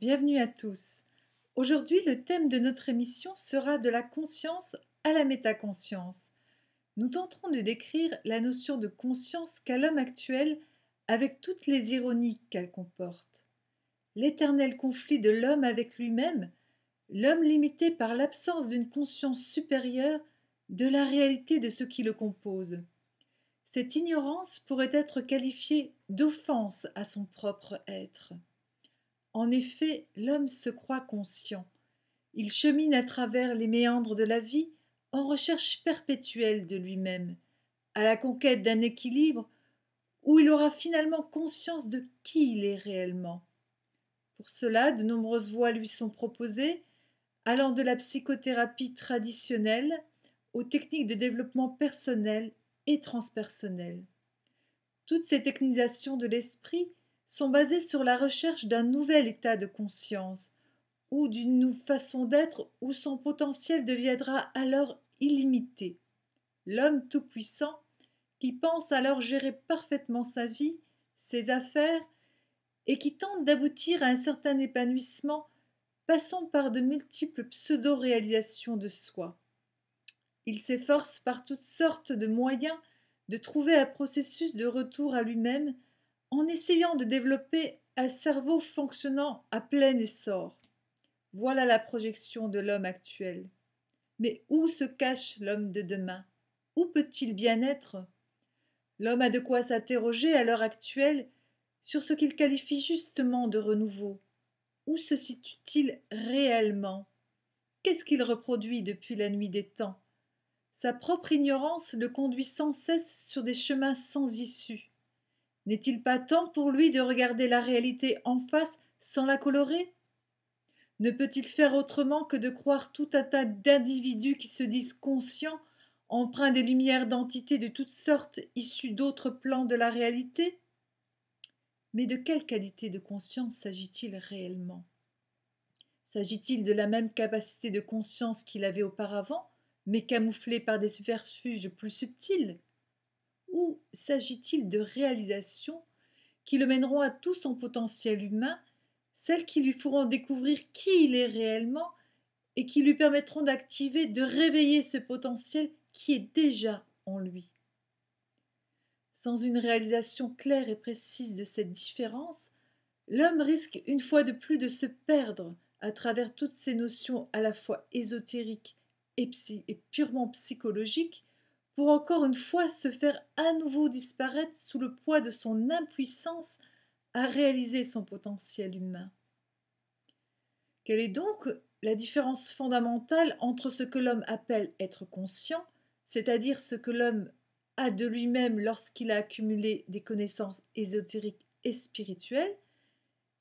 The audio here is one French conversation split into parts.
Bienvenue à tous. Aujourd'hui, le thème de notre émission sera de la conscience à la métaconscience. Nous tenterons de décrire la notion de conscience qu'a l'homme actuel avec toutes les ironies qu'elle comporte. L'éternel conflit de l'homme avec lui-même, l'homme limité par l'absence d'une conscience supérieure de la réalité de ce qui le compose. Cette ignorance pourrait être qualifiée d'offense à son propre être. En effet, l'homme se croit conscient. Il chemine à travers les méandres de la vie en recherche perpétuelle de lui-même, à la conquête d'un équilibre où il aura finalement conscience de qui il est réellement. Pour cela, de nombreuses voies lui sont proposées, allant de la psychothérapie traditionnelle aux techniques de développement personnel et transpersonnel. Toutes ces technisations de l'esprit sont basées sur la recherche d'un nouvel état de conscience ou d'une façon d'être où son potentiel deviendra alors illimité. L'homme tout-puissant qui pense alors gérer parfaitement sa vie, ses affaires et qui tente d'aboutir à un certain épanouissement passant par de multiples pseudo-réalisations de soi. Il s'efforce par toutes sortes de moyens de trouver un processus de retour à lui-même en essayant de développer un cerveau fonctionnant à plein essor. Voilà la projection de l'homme actuel. Mais où se cache l'homme de demain? Où peut-il bien être? L'homme a de quoi s'interroger à l'heure actuelle sur ce qu'il qualifie justement de renouveau. Où se situe-t-il réellement? Qu'est-ce qu'il reproduit depuis la nuit des temps? Sa propre ignorance le conduit sans cesse sur des chemins sans issue. N'est-il pas temps pour lui de regarder la réalité en face sans la colorer? Ne peut-il faire autrement que de croire tout un tas d'individus qui se disent conscients, empreints des lumières d'entités de toutes sortes issues d'autres plans de la réalité? Mais de quelle qualité de conscience s'agit-il réellement? S'agit-il de la même capacité de conscience qu'il avait auparavant, mais camouflée par des subterfuges plus subtils? Ou s'agit-il de réalisations qui le mèneront à tout son potentiel humain, celles qui lui feront découvrir qui il est réellement et qui lui permettront d'activer, de réveiller ce potentiel qui est déjà en lui? Sans une réalisation claire et précise de cette différence, l'homme risque une fois de plus de se perdre à travers toutes ces notions à la fois ésotériques et purement psychologiques, pour encore une fois se faire à nouveau disparaître sous le poids de son impuissance à réaliser son potentiel humain. Quelle est donc la différence fondamentale entre ce que l'homme appelle être conscient, c'est-à-dire ce que l'homme a de lui-même lorsqu'il a accumulé des connaissances ésotériques et spirituelles,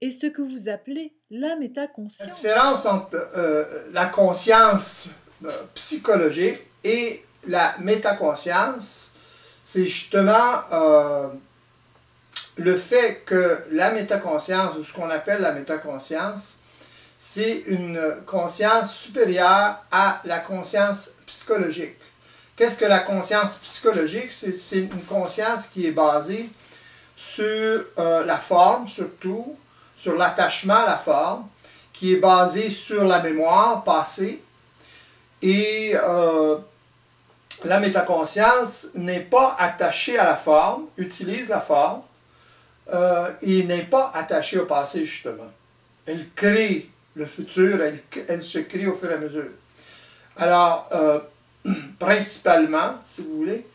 et ce que vous appelez la métaconscience? La différence entre la conscience psychologique et la métaconscience, c'est justement le fait que la métaconscience, ou ce qu'on appelle la métaconscience, c'est une conscience supérieure à la conscience psychologique. Qu'est-ce que la conscience psychologique? C'est une conscience qui est basée sur la forme, surtout, sur l'attachement à la forme, qui est basée sur la mémoire passée. Et la métaconscience n'est pas attachée à la forme, utilise la forme, et n'est pas attachée au passé, justement. Elle crée le futur, elle se crée au fur et à mesure. Alors, principalement, si vous voulez,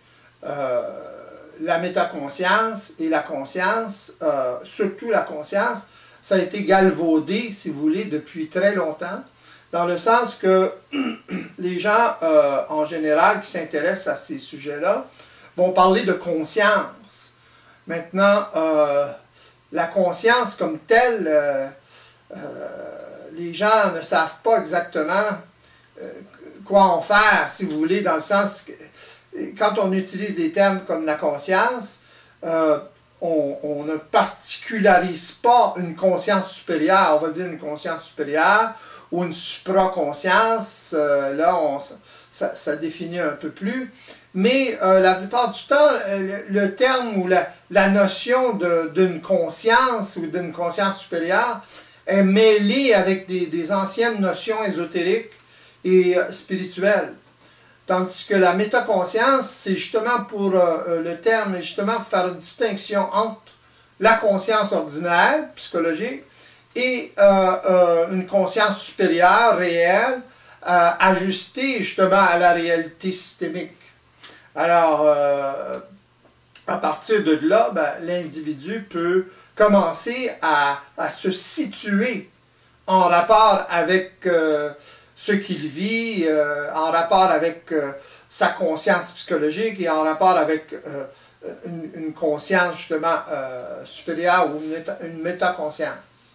la métaconscience et la conscience, surtout la conscience, ça a été galvaudé, si vous voulez, depuis très longtemps, dans le sens que les gens, en général, qui s'intéressent à ces sujets-là, vont parler de conscience. Maintenant, la conscience comme telle, les gens ne savent pas exactement quoi en faire, si vous voulez, dans le sens que quand on utilise des termes comme la conscience, on ne particularise pas une conscience supérieure, on va dire une conscience supérieure ou une supraconscience, là ça définit un peu plus, mais la plupart du temps, le terme ou la notion d'une conscience ou d'une conscience supérieure, est mêlée avec des anciennes notions ésotériques et spirituelles. Tandis que la métaconscience, c'est justement pour le terme, justement faire une distinction entre la conscience ordinaire, psychologique, et une conscience supérieure, réelle, ajustée justement à la réalité systémique. Alors, à partir de là, ben, l'individu peut commencer à se situer en rapport avec ce qu'il vit, en rapport avec sa conscience psychologique et en rapport avec une conscience justement supérieure ou une métaconscience.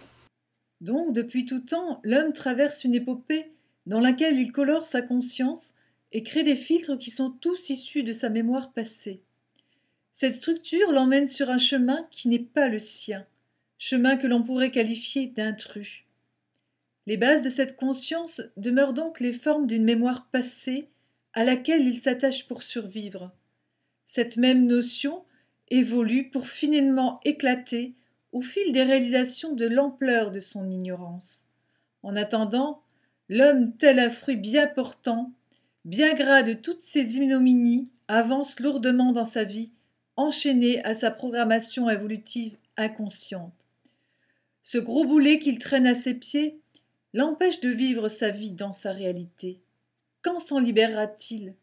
Donc, depuis tout temps, l'homme traverse une épopée dans laquelle il colore sa conscience et crée des filtres qui sont tous issus de sa mémoire passée. Cette structure l'emmène sur un chemin qui n'est pas le sien, chemin que l'on pourrait qualifier d'intrus. Les bases de cette conscience demeurent donc les formes d'une mémoire passée à laquelle il s'attache pour survivre. Cette même notion évolue pour finalement éclater au fil des réalisations de l'ampleur de son ignorance. En attendant, l'homme, tel un fruit bien portant, bien gras de toutes ses ignominies, avance lourdement dans sa vie, enchaîné à sa programmation évolutive inconsciente. Ce gros boulet qu'il traîne à ses pieds l'empêche de vivre sa vie dans sa réalité. Quand s'en libérera-t-il?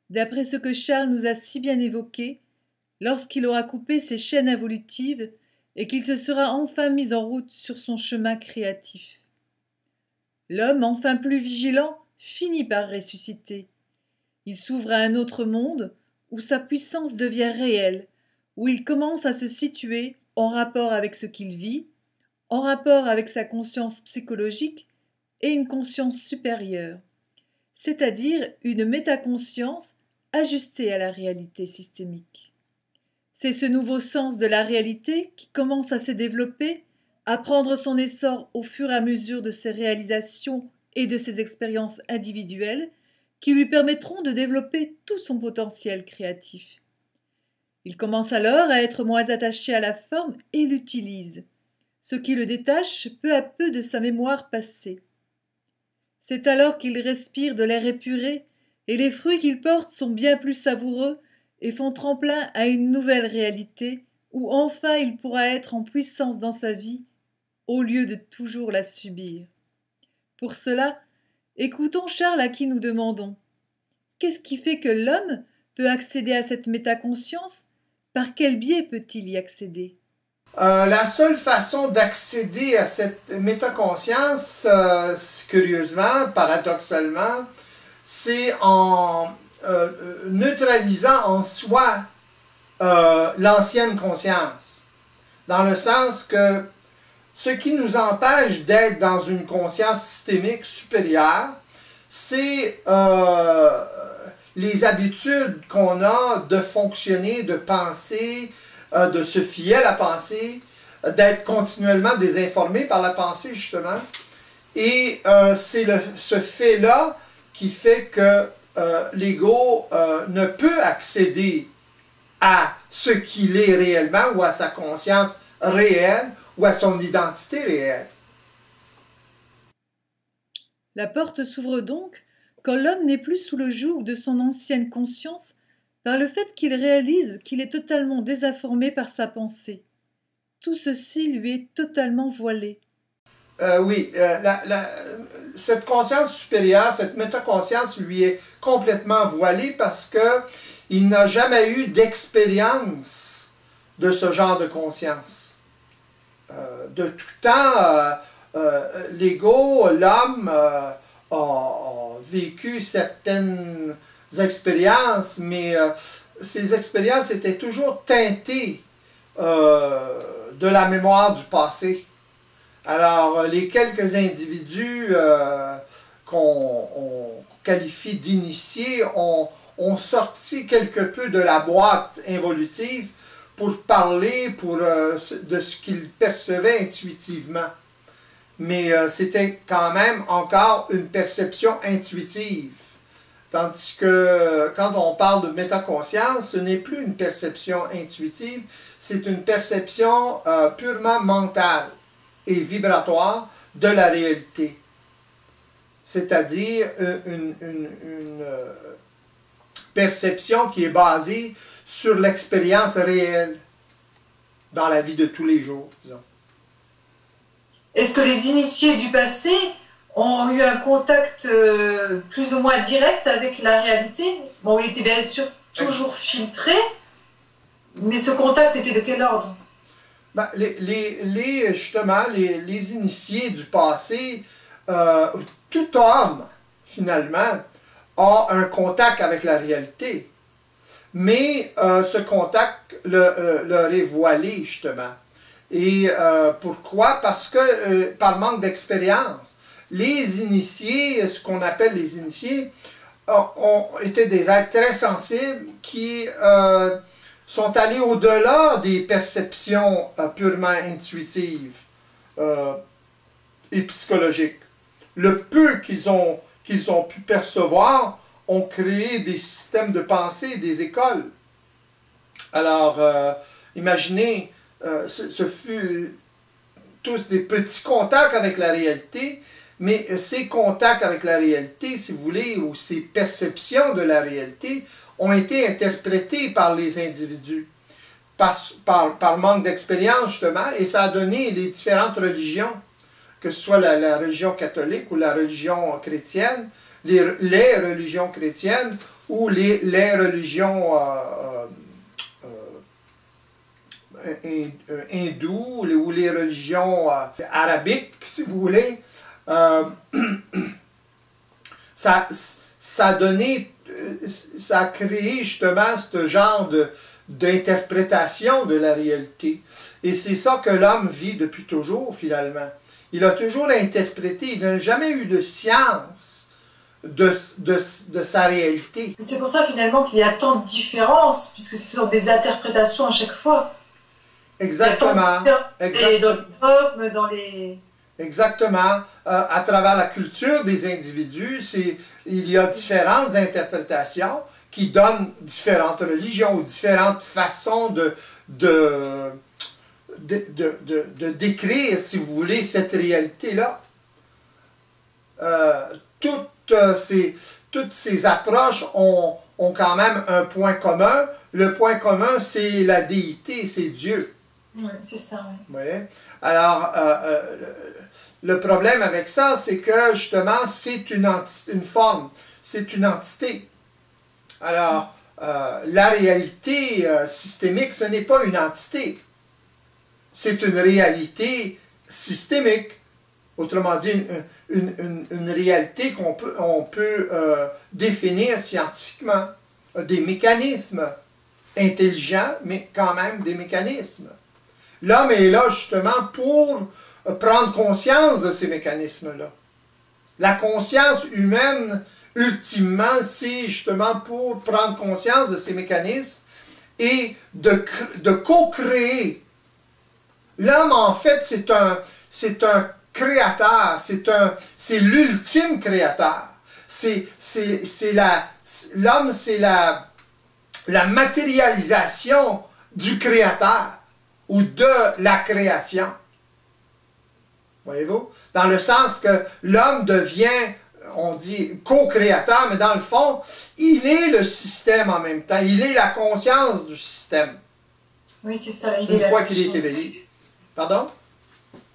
D'après ce que Charles nous a si bien évoqué, lorsqu'il aura coupé ses chaînes évolutives et qu'il se sera enfin mis en route sur son chemin créatif. L'homme, enfin plus vigilant, finit par ressusciter. Il s'ouvre à un autre monde où sa puissance devient réelle, où il commence à se situer en rapport avec ce qu'il vit, en rapport avec sa conscience psychologique et une conscience supérieure, c'est-à-dire une métaconscience ajustée à la réalité systémique. C'est ce nouveau sens de la réalité qui commence à se développer, à prendre son essor au fur et à mesure de ses réalisations et de ses expériences individuelles qui lui permettront de développer tout son potentiel créatif. Il commence alors à être moins attaché à la forme et l'utilise, ce qui le détache peu à peu de sa mémoire passée. C'est alors qu'il respire de l'air épuré et les fruits qu'il porte sont bien plus savoureux et font tremplin à une nouvelle réalité où enfin il pourra être en puissance dans sa vie au lieu de toujours la subir. Pour cela, écoutons Charles à qui nous demandons: qu'est-ce qui fait que l'homme peut accéder à cette métaconscience? Par quel biais peut-il y accéder? La seule façon d'accéder à cette métaconscience, curieusement, paradoxalement, c'est en neutralisant en soi l'ancienne conscience. Dans le sens que ce qui nous empêche d'être dans une conscience systémique supérieure, c'est les habitudes qu'on a de fonctionner, de penser, de se fier à la pensée, d'être continuellement désinformé par la pensée, justement. Et c'est ce fait-là qui fait que l'ego ne peut accéder à ce qu'il est réellement ou à sa conscience réelle ou à son identité réelle. La porte s'ouvre donc quand l'homme n'est plus sous le joug de son ancienne conscience par le fait qu'il réalise qu'il est totalement désinformé par sa pensée. Tout ceci lui est totalement voilé. Oui, cette conscience supérieure, cette métaconscience lui est complètement voilée parce qu'il n'a jamais eu d'expérience de ce genre de conscience. De tout temps, l'ego, l'homme, a vécu certaines expériences, mais ces expériences étaient toujours teintées de la mémoire du passé. Alors, les quelques individus qu'on qualifie d'initiés ont sorti quelque peu de la boîte involutive pour parler de ce qu'ils percevaient intuitivement. Mais c'était quand même encore une perception intuitive. Tandis que quand on parle de métaconscience, ce n'est plus une perception intuitive, c'est une perception purement mentale et vibratoire de la réalité. C'est-à-dire une perception qui est basée sur l'expérience réelle dans la vie de tous les jours, disons. Est-ce que les initiés du passé ont eu un contact plus ou moins direct avec la réalité? Bon, il était bien sûr toujours filtré, mais ce contact était de quel ordre? Ben, justement, les initiés du passé, tout homme, finalement, a un contact avec la réalité. Mais ce contact leur est voilé, justement. Et pourquoi? Parce que par manque d'expérience, les initiés, ce qu'on appelle les initiés, ont été des êtres très sensibles qui sont allés au-delà des perceptions purement intuitives et psychologiques. Le peu qu'ils ont pu percevoir ont créé des systèmes de pensée, des écoles. Alors, imaginez, ce fut tous des petits contacts avec la réalité, mais ces contacts avec la réalité, si vous voulez, ou ces perceptions de la réalité, ont été interprétés par les individus, par manque d'expérience, justement, et ça a donné les différentes religions, que ce soit la religion catholique ou la religion chrétienne, les religions chrétiennes ou les religions hindoues ou les religions arabiques, si vous voulez. Ça a donné, ça a créé justement ce genre d'interprétation de la réalité. Et c'est ça que l'homme vit depuis toujours, finalement. Il a toujours interprété, il n'a jamais eu de science de sa réalité. C'est pour ça finalement qu'il y a tant de différences, puisque ce sont des interprétations à chaque fois. Exactement. Et dans les dogmes, dans les... Exactement. À travers la culture des individus, il y a différentes interprétations qui donnent différentes religions ou différentes façons de décrire, si vous voulez, cette réalité-là. Toutes ces approches ont quand même un point commun. Le point commun, c'est la déité, c'est Dieu. Oui, c'est ça. Oui. Ouais. Alors, le problème avec ça, c'est que justement, c'est une forme, c'est une entité. Alors, la réalité systémique, ce n'est pas une entité. C'est une réalité systémique. Autrement dit, une réalité qu'on peut définir scientifiquement. Des mécanismes intelligents, mais quand même des mécanismes. L'homme est là justement pour prendre conscience de ces mécanismes-là. La conscience humaine, ultimement, c'est justement pour prendre conscience de ces mécanismes et de co-créer. L'homme, en fait, c'est un créateur, c'est l'ultime créateur. L'homme, c'est la matérialisation du créateur ou de la création. Voyez-vous? Dans le sens que l'homme devient, on dit, co-créateur, mais dans le fond, il est le système en même temps. Il est la conscience du système. Oui, c'est ça. Une fois qu'il est éveillé. Pardon?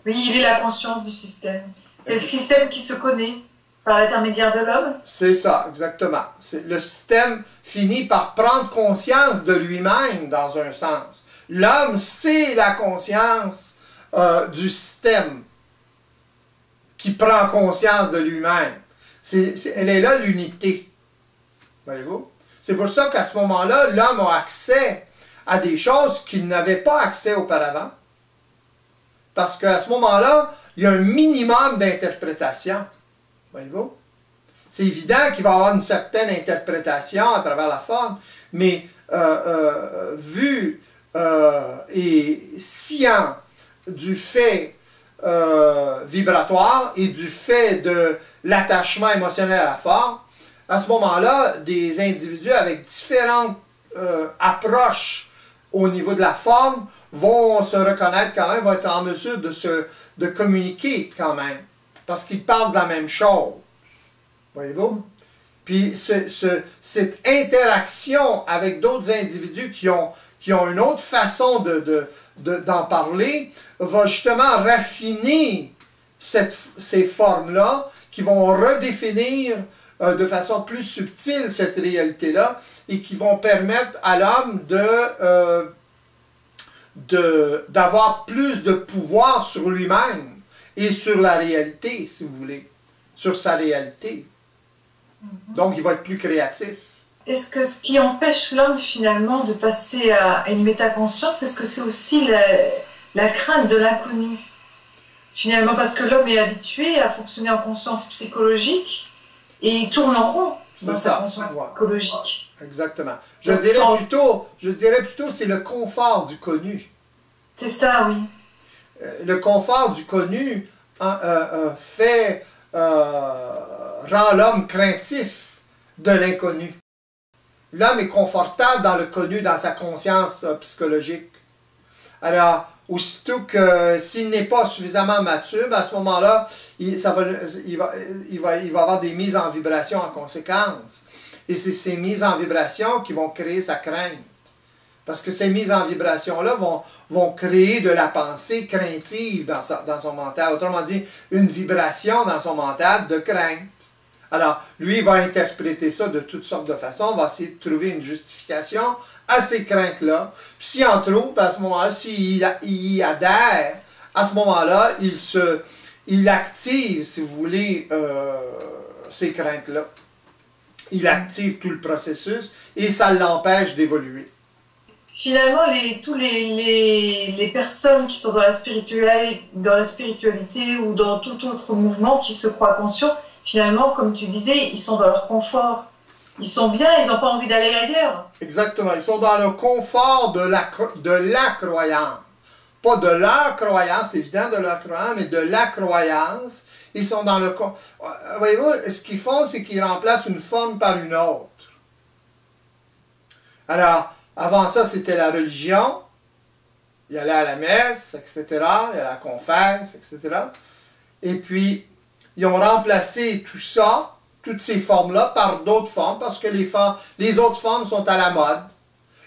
Oui, il est la conscience du système. C'est le système qui se connaît par l'intermédiaire de l'homme. C'est ça, exactement. Le système finit par prendre conscience de lui-même, dans un sens. L'homme, c'est la conscience du système qui prend conscience de lui-même. Elle est là, l'unité. Voyez-vous? C'est pour ça qu'à ce moment-là, l'homme a accès à des choses qu'il n'avait pas accès auparavant. Parce qu'à ce moment-là, il y a un minimum d'interprétation. Voyez-vous? C'est évident qu'il va y avoir une certaine interprétation à travers la forme, mais vu et sciant du fait vibratoire et du fait de l'attachement émotionnel à la forme, à ce moment-là, des individus avec différentes approches au niveau de la forme vont se reconnaître quand même, vont être en mesure de communiquer quand même, parce qu'ils parlent de la même chose. Voyez-vous? Puis cette interaction avec d'autres individus qui ont une autre façon d'en parler va justement raffiner ces formes-là qui vont redéfinir de façon plus subtile cette réalité-là et qui vont permettre à l'homme d'avoir plus de pouvoir sur lui-même et sur la réalité, si vous voulez, sur sa réalité. Donc, il va être plus créatif. Est-ce que ce qui empêche l'homme finalement de passer à une métaconscience, est-ce que c'est aussi la crainte de l'inconnu? Finalement, parce que l'homme est habitué à fonctionner en conscience psychologique et il tourne en rond dans sa conscience psychologique. Exactement. Je dirais plutôt c'est le confort du connu. C'est ça, oui. Le confort du connu rend l'homme craintif de l'inconnu. L'homme est confortable dans le connu, dans sa conscience psychologique. Alors, aussitôt que s'il n'est pas suffisamment mature, à ce moment-là, il va avoir des mises en vibration en conséquence. Et c'est ces mises en vibration qui vont créer sa crainte. Parce que ces mises en vibration-là vont créer de la pensée craintive dans son mental. Autrement dit, une vibration dans son mental de crainte. Alors, lui, il va interpréter ça de toutes sortes de façons. On va essayer de trouver une justification à ces craintes-là. Puis s'il en trouve, à ce moment-là, s'il y adhère, à ce moment-là, il active, si vous voulez, ces craintes-là. Il active tout le processus et ça l'empêche d'évoluer. Finalement, toutes les personnes qui sont dans la spiritualité ou dans tout autre mouvement qui se croient conscients, finalement, comme tu disais, ils sont dans leur confort. Ils sont bien, ils n'ont pas envie d'aller ailleurs. Exactement. Ils sont dans le confort de la croyance. Pas de leur croyance, c'est évident de leur croyance, mais de la croyance. Ils sont dans le... Voyez-vous, ce qu'ils font, c'est qu'ils remplacent une forme par une autre. Alors, avant ça, c'était la religion. Il y allait à la messe, etc. Il y allait à la confesse, etc. Et puis, ils ont remplacé tout ça, toutes ces formes-là, par d'autres formes, parce que les autres formes sont à la mode.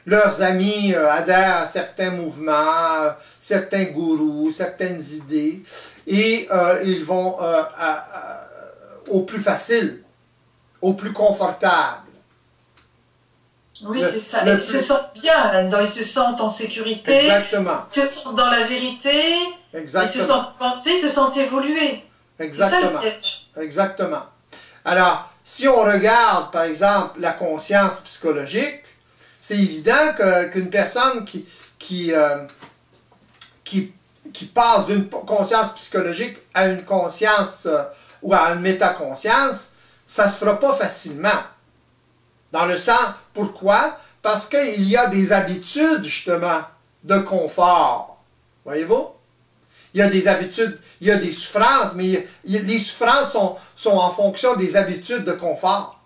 Leurs amis adhèrent à certains mouvements, certains gourous, certaines idées, et ils vont au plus facile, au plus confortable. Oui, c'est ça. Ils se sentent bien là-dedans, ils se sentent en sécurité. Exactement. Ils se sentent dans la vérité. Exactement. Ils se sentent penser, ils se sentent évoluer. Exactement. C'est ça, exactement. Alors, si on regarde, par exemple, la conscience psychologique, c'est évident qu'une personne qui passe d'une conscience psychologique à une conscience ou à une métaconscience, ça ne se fera pas facilement. Dans le sens, pourquoi? Parce qu'il y a des habitudes, justement, de confort. Voyez-vous? Il y a des habitudes, il y a des souffrances, mais les souffrances sont en fonction des habitudes de confort.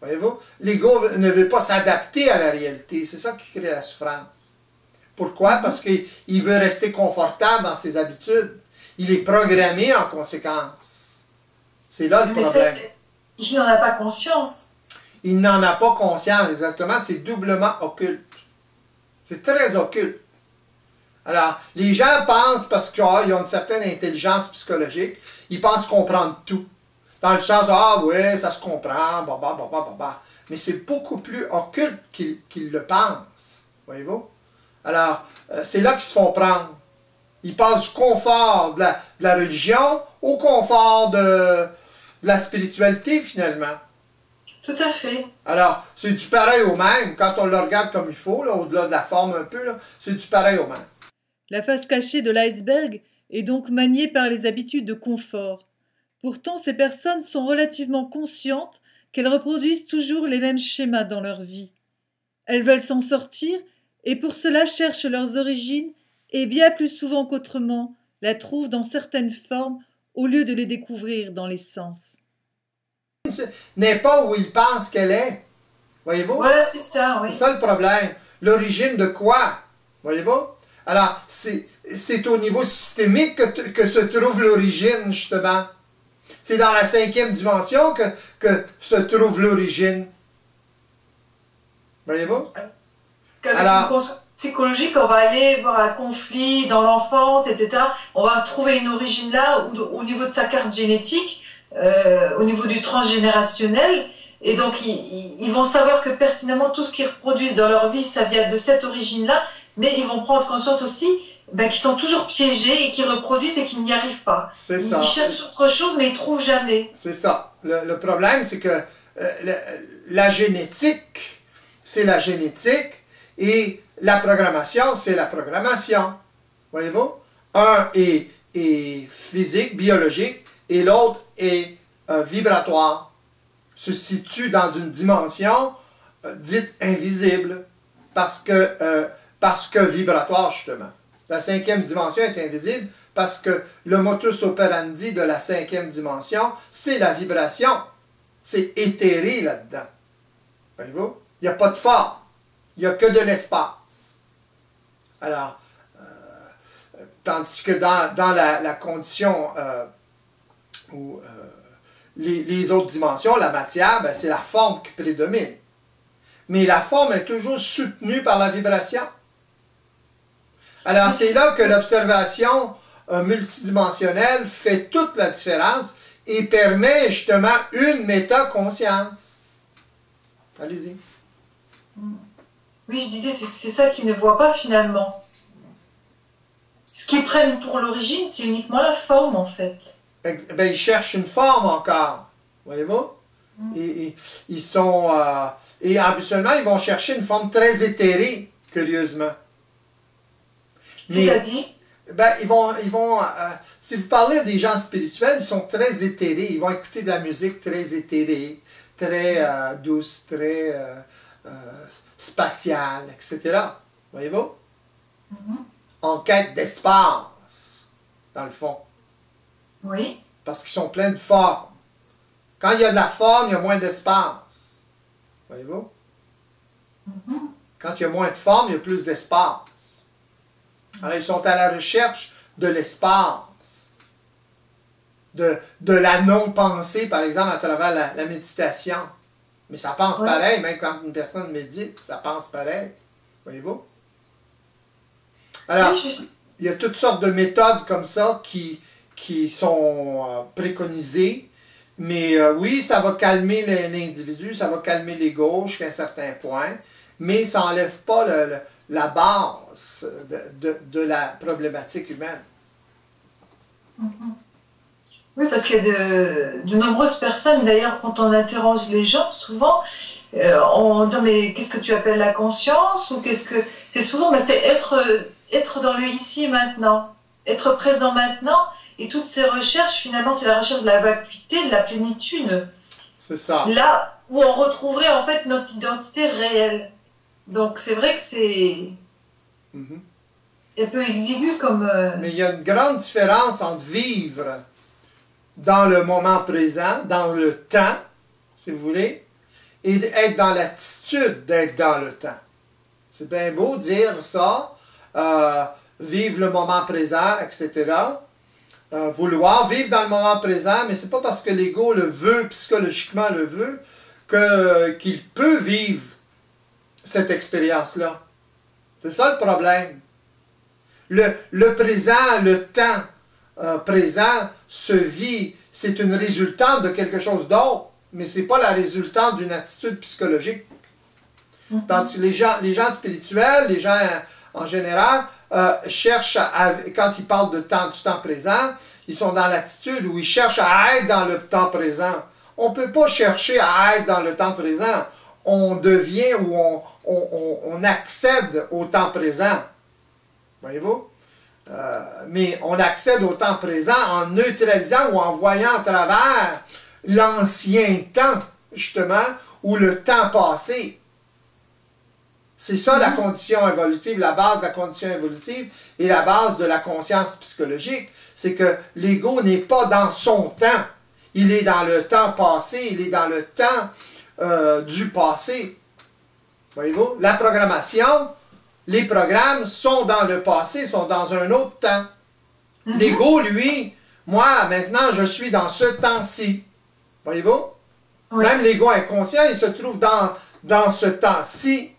Voyez-vous? L'ego ne veut pas s'adapter à la réalité. C'est ça qui crée la souffrance. Pourquoi? Parce qu'il veut rester confortable dans ses habitudes. Il est programmé en conséquence. C'est là le problème. Il n'en a pas conscience. Il n'en a pas conscience, exactement. C'est doublement occulte. C'est très occulte. Alors, les gens pensent, parce qu'ils ont une certaine intelligence psychologique, ils pensent comprendre tout. Dans le sens, ah ouais, ça se comprend, mais c'est beaucoup plus occulte qu'ils le pensent. Voyez-vous? Alors, c'est là qu'ils se font prendre. Ils passent du confort de la religion au confort de la spiritualité, finalement. Tout à fait. Alors, c'est du pareil au même. Quand on le regarde comme il faut, au-delà de la forme un peu, c'est du pareil au même. La face cachée de l'iceberg est donc maniée par les habitudes de confort. Pourtant, ces personnes sont relativement conscientes qu'elles reproduisent toujours les mêmes schémas dans leur vie. Elles veulent s'en sortir et pour cela cherchent leurs origines et bien plus souvent qu'autrement la trouvent dans certaines formes au lieu de les découvrir dans les sens. N'est pas où ils pensent qu'elle est. Voyez-vous? Voilà, c'est ça, oui. C'est ça le problème. L'origine de quoi? Voyez-vous? Alors, c'est au niveau systémique que se trouve l'origine, justement. C'est dans la 5e dimension que se trouve l'origine. Voyez-vous? Avec une conscience psychologique, on va aller voir un conflit dans l'enfance, etc. On va trouver une origine là, au niveau de sa carte génétique, au niveau du transgénérationnel. Et donc, ils vont savoir que pertinemment, tout ce qu'ils reproduisent dans leur vie, ça vient de cette origine-là. Mais ils vont prendre conscience aussi qu'ils sont toujours piégés et qu'ils reproduisent et qu'ils n'y arrivent pas. C'est ça. Ils cherchent autre chose, mais ils ne trouvent jamais. C'est ça. Le problème, c'est que la génétique, c'est la génétique, et la programmation, c'est la programmation. Voyez-vous? Un est physique, biologique, et l'autre est vibratoire. Se situe dans une dimension dite invisible, parce que vibratoire, justement. La 5e dimension est invisible parce que le modus operandi de la 5e dimension, c'est la vibration. C'est éthéré là-dedans. Voyez-vous? Il n'y a pas de forme. Il n'y a que de l'espace. Alors, tandis que dans la condition où les autres dimensions, la matière, c'est la forme qui prédomine. Mais la forme est toujours soutenue par la vibration. Alors, c'est là que l'observation multidimensionnelle fait toute la différence et permet justement une métaconscience. Allez-y. Oui, je disais, c'est ça qu'ils ne voient pas finalement. Ce qu'ils prennent pour l'origine, c'est uniquement la forme, en fait. Ils cherchent une forme encore. Voyez-vous? Et ils sont... et habituellement, ils vont chercher une forme très éthérée, curieusement. C'est-à-dire? Ils vont si vous parlez à des gens spirituels, ils sont très éthérés. Ils vont écouter de la musique très éthérée, très douce, très spatiale, etc. Voyez-vous? En quête d'espace, dans le fond. Oui. Parce qu'ils sont pleins de forme. Quand il y a de la forme, il y a moins d'espace. Voyez-vous? Quand il y a moins de forme, il y a plus d'espace. Alors, ils sont à la recherche de l'espace, de la non-pensée, par exemple, à travers la méditation. Mais ça pense pareil, même quand une personne médite, ça pense pareil. Voyez-vous? Alors, il y a toutes sortes de méthodes comme ça qui sont préconisées. Mais oui, ça va calmer l'individu, ça va calmer l'ego jusqu'à un certain point, mais ça n'enlève pas la base de la problématique humaine. Oui, parce qu'il y a de nombreuses personnes, d'ailleurs, quand on interroge les gens, souvent, on dit « mais qu'est-ce que tu appelles la conscience ?» ou qu'est-ce que... C'est souvent, c'est être dans le ici et maintenant, être présent maintenant, et toutes ces recherches, finalement, c'est la recherche de la vacuité, de la plénitude. C'est ça. Là où on retrouverait, en fait, notre identité réelle. Donc, c'est vrai que c'est un peu exigu comme... Mais il y a une grande différence entre vivre dans le moment présent, dans le temps, si vous voulez, et être dans l'attitude d'être dans le temps. C'est bien beau dire ça, vivre le moment présent, etc. Vouloir vivre dans le moment présent, mais c'est pas parce que l'ego le veut, psychologiquement le veut, qu'il peut vivre cette expérience-là. C'est ça le problème. Le présent, le temps présent se vit, c'est une résultante de quelque chose d'autre, mais ce n'est pas la résultante d'une attitude psychologique. Tandis que les gens spirituels, les gens en général, cherchent, quand ils parlent du temps présent, ils sont dans l'attitude où ils cherchent à être dans le temps présent. On ne peut pas chercher à être dans le temps présent. On devient ou on accède au temps présent. Voyez-vous? Mais on accède au temps présent en neutralisant ou en voyant à travers l'ancien temps, justement, ou le temps passé. C'est ça la condition évolutive, la base de la condition évolutive et la base de la conscience psychologique. C'est que l'ego n'est pas dans son temps. Il est dans le temps passé, il est dans le temps du passé. Voyez-vous? La programmation Les programmes sont dans le passé, sont dans un autre temps. L'ego, lui, moi, maintenant, je suis dans ce temps-ci. Voyez-vous? Oui. Même l'ego inconscient, il se trouve dans ce temps-ci.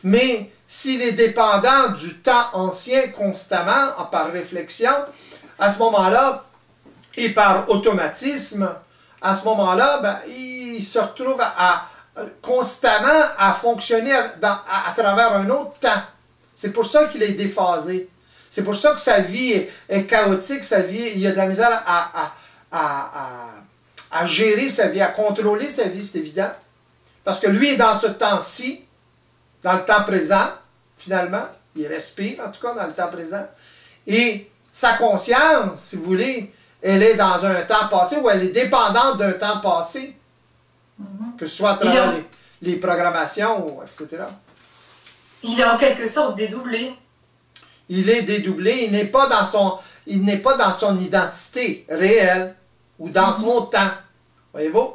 Mais s'il est dépendant du temps ancien constamment, par réflexion, à ce moment-là, et par automatisme, à ce moment-là, ben, il se retrouve constamment à fonctionner à travers un autre temps. C'est pour ça qu'il est déphasé. C'est pour ça que sa vie est chaotique, sa vie, il a de la misère à gérer sa vie, à contrôler sa vie, c'est évident. Parce que lui est dans ce temps-ci, dans le temps présent, finalement. Il respire, en tout cas, dans le temps présent. Et sa conscience, si vous voulez, elle est dans un temps passé ou elle est dépendante d'un temps passé. Que ce soit à travers les programmations, etc. Il est en quelque sorte dédoublé. Il est dédoublé, il n'est pas dans son identité réelle ou dans son temps. Voyez-vous?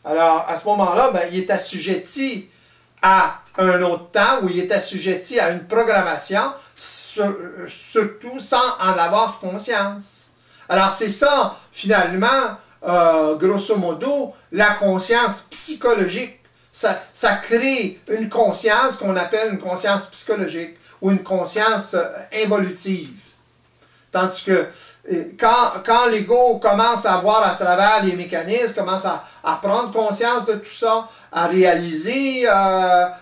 Alors, à ce moment-là, ben, il est assujetti à un autre temps ou il est assujetti à une programmation, surtout sans en avoir conscience. Alors, c'est ça, finalement, grosso modo, la conscience psychologique. Ça crée une conscience qu'on appelle une conscience psychologique ou une conscience évolutive. Tandis que quand l'ego commence à voir à travers les mécanismes, commence à prendre conscience de tout ça, à réaliser, à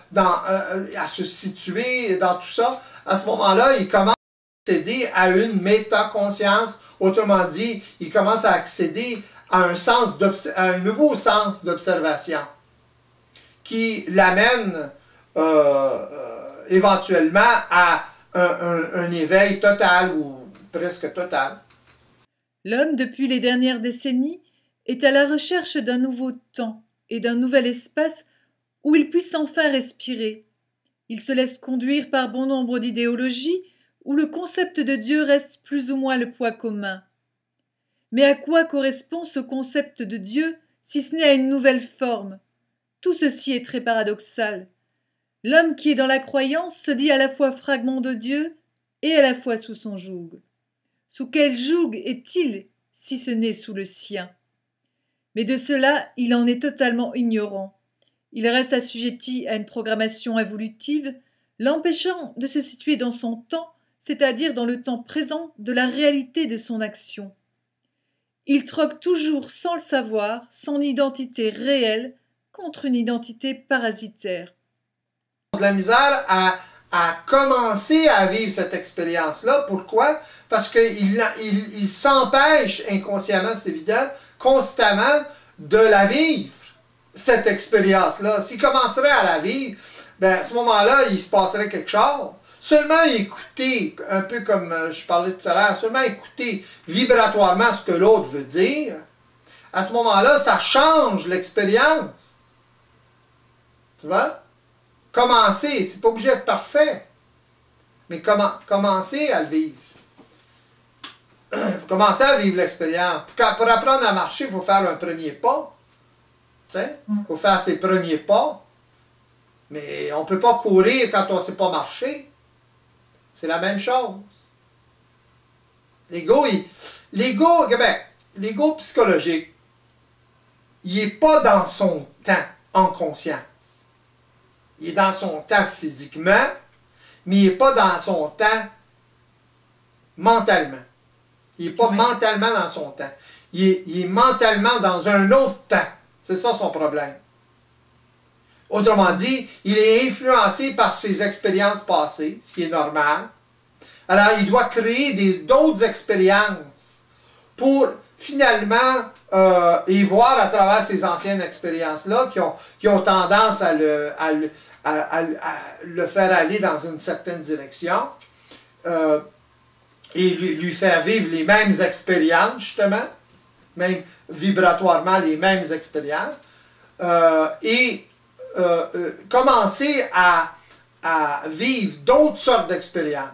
se situer dans tout ça, à ce moment-là, il commence à accéder à une métaconscience. Autrement dit, il commence à accéder à un nouveau sens d'observation qui l'amène éventuellement à un éveil total ou presque total. L'homme, depuis les dernières décennies, est à la recherche d'un nouveau temps et d'un nouvel espace où il puisse enfin respirer. Il se laisse conduire par bon nombre d'idéologies où le concept de Dieu reste plus ou moins le poids commun. Mais à quoi correspond ce concept de Dieu si ce n'est à une nouvelle forme? Tout ceci est très paradoxal. L'homme qui est dans la croyance se dit à la fois fragment de Dieu et à la fois sous son joug. Sous quel joug est-il si ce n'est sous le sien? Mais de cela, il en est totalement ignorant. Il reste assujetti à une programmation évolutive, l'empêchant de se situer dans son temps, c'est-à-dire dans le temps présent de la réalité de son action. Il troque toujours, sans le savoir, son identité réelle contre une identité parasitaire. De la misère à commencer à vivre cette expérience-là. Pourquoi? Parce qu'il s'empêche inconsciemment, c'est évident, constamment de la vivre, cette expérience-là. S'il commencerait à la vivre, ben, à ce moment-là, il se passerait quelque chose. Seulement écouter, un peu comme je parlais tout à l'heure, seulement écouter vibratoirement ce que l'autre veut dire, à ce moment-là, ça change l'expérience. Tu vois? Commencer, c'est pas obligé d'être parfait, mais commencer à le vivre. Commencer à vivre l'expérience. Pour apprendre à marcher, il faut faire un premier pas. Tu sais? Il faut faire ses premiers pas. Mais on ne peut pas courir quand on ne sait pas marcher. C'est la même chose. L'ego psychologique, il n'est pas dans son temps en conscience. Il est dans son temps physiquement, mais il n'est pas dans son temps mentalement. Il n'est pas mentalement dans son temps. Il est mentalement dans un autre temps. C'est ça son problème. Autrement dit, il est influencé par ses expériences passées, ce qui est normal. Alors, il doit créer d'autres expériences pour finalement et voir à travers ces anciennes expériences-là qui ont tendance à le faire aller dans une certaine direction et lui faire vivre les mêmes expériences, justement, même vibratoirement les mêmes expériences, commencer à vivre d'autres sortes d'expériences.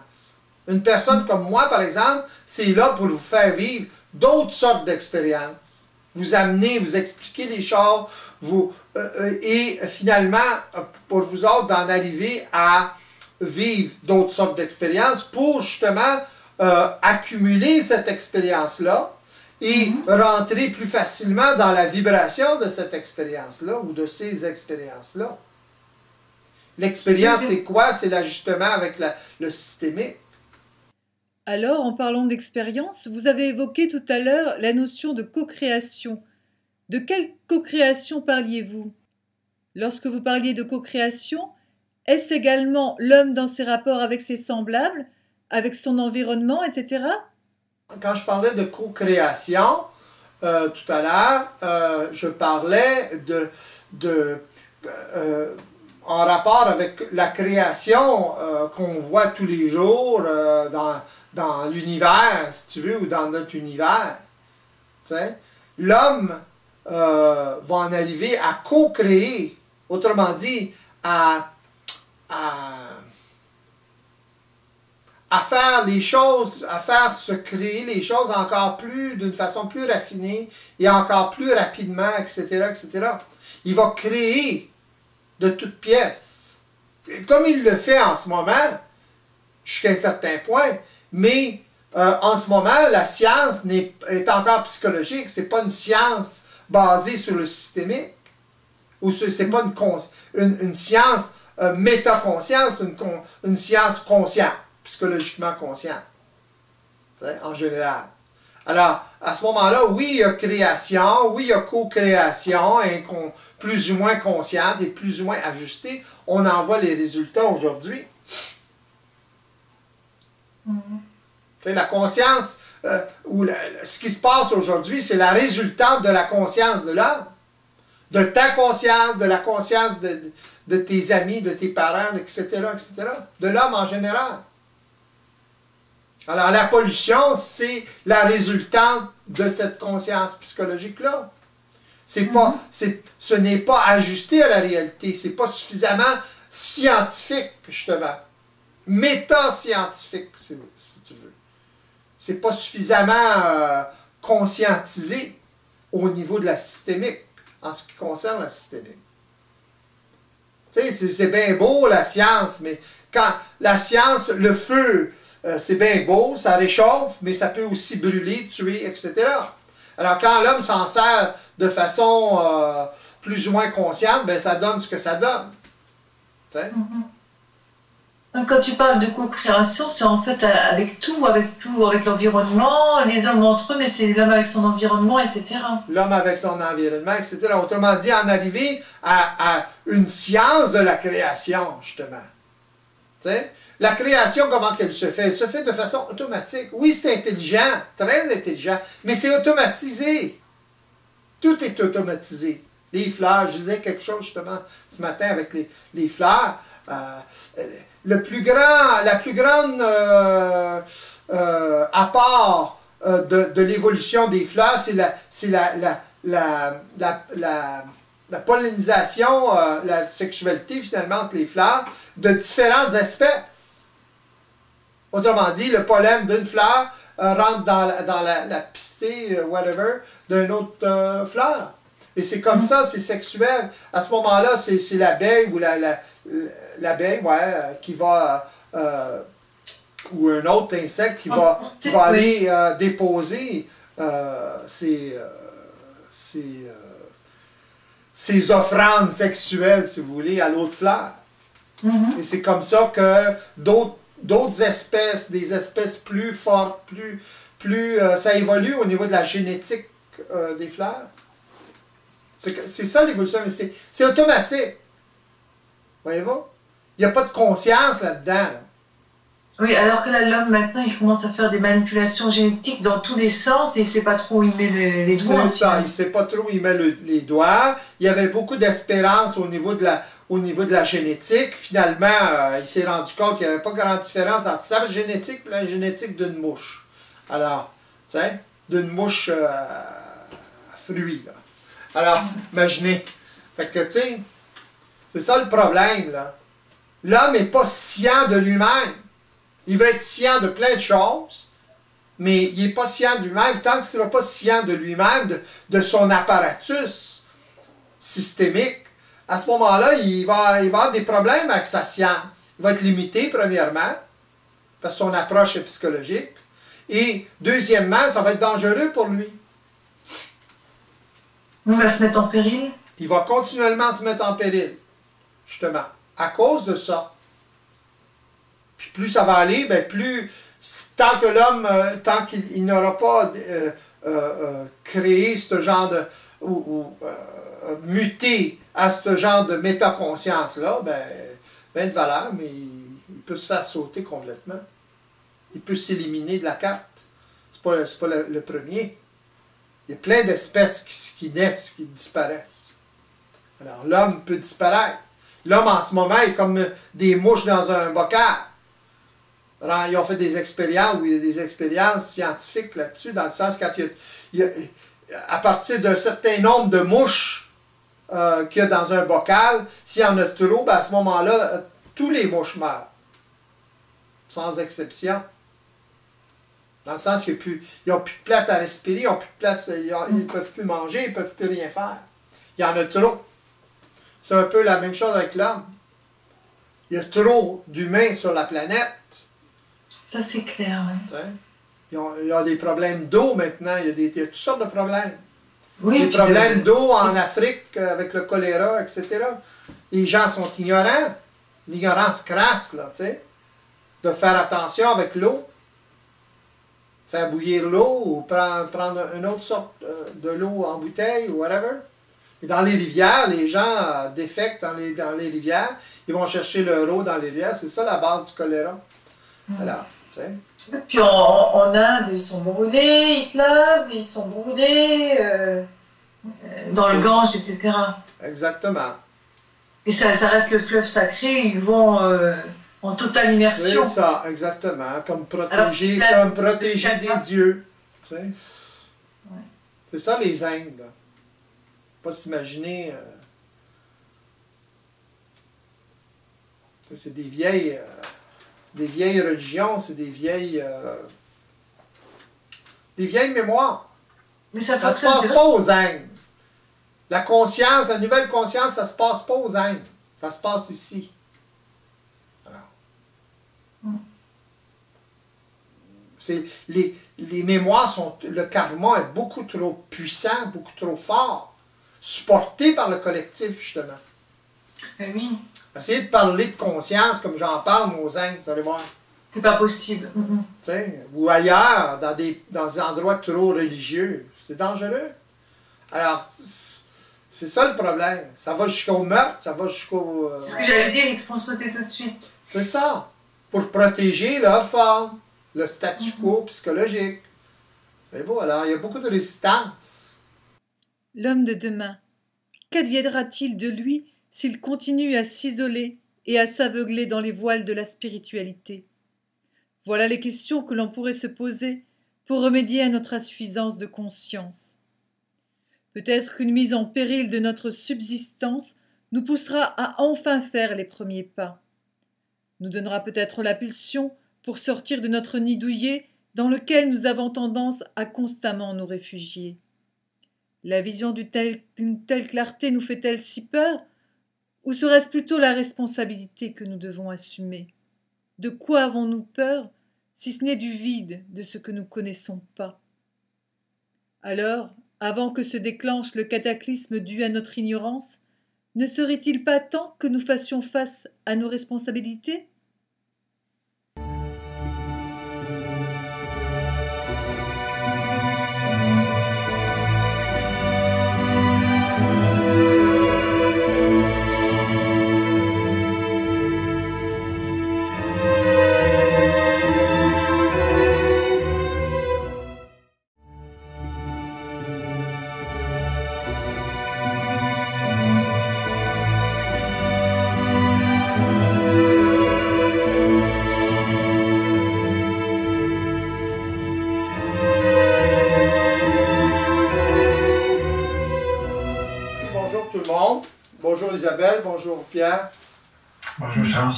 Une personne comme moi, par exemple, c'est là pour vous faire vivre d'autres sortes d'expériences. Vous amener, vous expliquer les choses, et finalement, pour vous autres, d'en arriver à vivre d'autres sortes d'expériences pour justement accumuler cette expérience-là et rentrer plus facilement dans la vibration de cette expérience-là ou de ces expériences-là. L'expérience, c'est quoi? C'est l'ajustement avec le systémique. Alors, en parlant d'expérience, vous avez évoqué tout à l'heure la notion de co-création. De quelle co-création parliez-vous? Lorsque vous parliez de co-création, est-ce également l'homme dans ses rapports avec ses semblables, avec son environnement, etc.? Quand je parlais de co-création, tout à l'heure, je parlais en rapport avec la création qu'on voit tous les jours dans l'univers, si tu veux, ou dans notre univers. L'homme va en arriver à co-créer, autrement dit, à faire les choses, à faire se créer les choses encore plus, d'une façon plus raffinée et encore plus rapidement, etc., etc. Il va créer de toutes pièces. Comme il le fait en ce moment, jusqu'à un certain point, mais en ce moment, la science est encore psychologique, c'est pas une science basée sur le systémique, ou c'est pas une science métaconscience, une science consciente, psychologiquement consciente, en général. Alors, à ce moment-là, oui, il y a création, oui, il y a co-création, plus ou moins consciente et plus ou moins ajustée. On en voit les résultats aujourd'hui. La conscience, ce qui se passe aujourd'hui, c'est la résultante de la conscience de l'homme. De ta conscience, de la conscience de tes amis, de tes parents, etc., etc. De l'homme en général. Alors, la pollution, c'est la résultante de cette conscience psychologique-là. Ce n'est pas ajusté à la réalité. Ce n'est pas suffisamment scientifique, justement. Méta-scientifique, si tu veux. Ce n'est pas suffisamment conscientisé au niveau de la systémique, en ce qui concerne la systémique. Tu sais, c'est bien beau, la science, mais quand la science, le feu, c'est bien beau, ça réchauffe, mais ça peut aussi brûler, tuer, etc. Alors, quand l'homme s'en sert de façon plus ou moins consciente, ben, ça donne ce que ça donne. Tu sais? Quand tu parles de co-création, c'est en fait avec tout, avec l'environnement, les hommes entre eux, mais c'est l'homme avec son environnement, etc. L'homme avec son environnement, etc. Autrement dit, en arriver à une science de la création, justement. Tu sais? La création, comment qu'elle se fait? Elle se fait de façon automatique. Oui, c'est intelligent, très intelligent, mais c'est automatisé. Tout est automatisé. Les fleurs, je disais quelque chose justement ce matin avec les fleurs. La plus grande apport de l'évolution des fleurs, c'est la pollinisation, la sexualité finalement entre les fleurs de différentes espèces. Autrement dit, le pollen d'une fleur rentre dans la pistée, whatever, d'une autre fleur. Et c'est comme ça, c'est sexuel. À ce moment-là, c'est l'abeille ou l'abeille, qui va, ou un autre insecte qui va aller déposer ses offrandes sexuelles, si vous voulez, à l'autre fleur. Et c'est comme ça que d'autres espèces, des espèces plus fortes, ça évolue au niveau de la génétique des fleurs. C'est ça l'évolution, mais c'est automatique. Voyez-vous? Il n'y a pas de conscience là-dedans. Là. Oui, alors que là, l'homme, maintenant, il commence à faire des manipulations génétiques dans tous les sens et il ne sait pas trop où il met les doigts. C'est ça, il ne sait pas trop où il met les doigts. Il y avait beaucoup d'espérance au niveau de la génétique. Finalement, il s'est rendu compte qu'il n'y avait pas grande différence entre sa génétique et la génétique d'une mouche. Alors, tu sais, d'une mouche à fruits, là. Alors, imaginez. Fait que, tu sais, c'est ça le problème, là. L'homme n'est pas scient de lui-même. Il veut être scient de plein de choses, mais il n'est pas scient de lui-même. Tant qu'il ne sera pas scient de lui-même, de son apparatus systémique, à ce moment-là, il va avoir des problèmes avec sa science. Il va être limité, premièrement, parce que son approche est psychologique. Et deuxièmement, ça va être dangereux pour lui. Il va se mettre en péril. Il va continuellement se mettre en péril, justement, à cause de ça. Puis plus ça va aller, bien plus, tant que l'homme, tant qu'il n'aura pas créé ce genre de, muté à ce genre de métaconscience-là, ben de valeur, mais il peut se faire sauter complètement. Il peut s'éliminer de la carte. C'est pas le premier. Il y a plein d'espèces qui naissent, qui disparaissent. Alors, l'homme peut disparaître. L'homme, en ce moment, est comme des mouches dans un bocal. Alors, ils ont fait des expériences, où il y a des expériences scientifiques là-dessus, dans le sens qu'à partir d'un certain nombre de mouches qu'il y a dans un bocal, s'il y en a trop, ben à ce moment-là, tous les mouches meurent. Sans exception. Dans le sens qu'ils n'ont plus de place à respirer, ils n'ont plus de place, ils ne peuvent plus manger, ils ne peuvent plus rien faire. Il y en a trop. C'est un peu la même chose avec l'homme. Il y a trop d'humains sur la planète. Ça, c'est clair, oui. Il y a des problèmes d'eau maintenant, il y a toutes sortes de problèmes. Oui, des problèmes d'eau en Afrique avec le choléra, etc. Les gens sont ignorants. L'ignorance crasse, là, tu sais. De faire attention avec l'eau. Faire bouillir l'eau ou prendre une autre sorte de l'eau en bouteille ou whatever. Et dans les rivières, les gens défectent dans les rivières. Ils vont chercher leur eau dans les rivières. C'est ça la base du choléra. Alors, tu sais. Puis en Inde, ils sont brûlés, ils se lavent, ils sont brûlés dans le Gange, etc. Exactement. Et ça reste le fleuve sacré, ils vont en totale immersion. C'est ça, exactement. Comme protéger des dieux. Tu sais. Ouais. C'est ça les Indes. Là. Pas s'imaginer. C'est des vieilles religions, c'est des vieilles mémoires. Mais ça se passe pas aux Indes. La conscience, la nouvelle conscience, ça se passe pas aux Indes. Ça se passe ici. Les mémoires sont... Le karma est beaucoup trop puissant, beaucoup trop fort, supporté par le collectif, justement. Oui. Essayez de parler de conscience comme j'en parle, aux Indes, vous allez voir. C'est pas possible. Ou ailleurs, dans des endroits trop religieux. C'est dangereux. Alors, c'est ça le problème. Ça va jusqu'au meurtre, ça va jusqu'au... C'est ce que j'allais dire, ils te font sauter tout de suite. C'est ça. Pour protéger leur forme, le statu quo psychologique. Et voilà, il y a beaucoup de résistance. L'homme de demain, qu'adviendra-t-il de lui s'il continue à s'isoler et à s'aveugler dans les voiles de la spiritualité? Voilà les questions que l'on pourrait se poser pour remédier à notre insuffisance de conscience. Peut-être qu'une mise en péril de notre subsistance nous poussera à enfin faire les premiers pas. Nous donnera peut-être la pulsion pour sortir de notre nid douillet dans lequel nous avons tendance à constamment nous réfugier. La vision d'une telle clarté nous fait-elle si peur? Ou serait-ce plutôt la responsabilité que nous devons assumer? De quoi avons-nous peur, si ce n'est du vide de ce que nous ne connaissons pas? Alors, avant que se déclenche le cataclysme dû à notre ignorance, ne serait-il pas temps que nous fassions face à nos responsabilités? Bonjour Isabelle, bonjour Pierre. Bonjour Charles.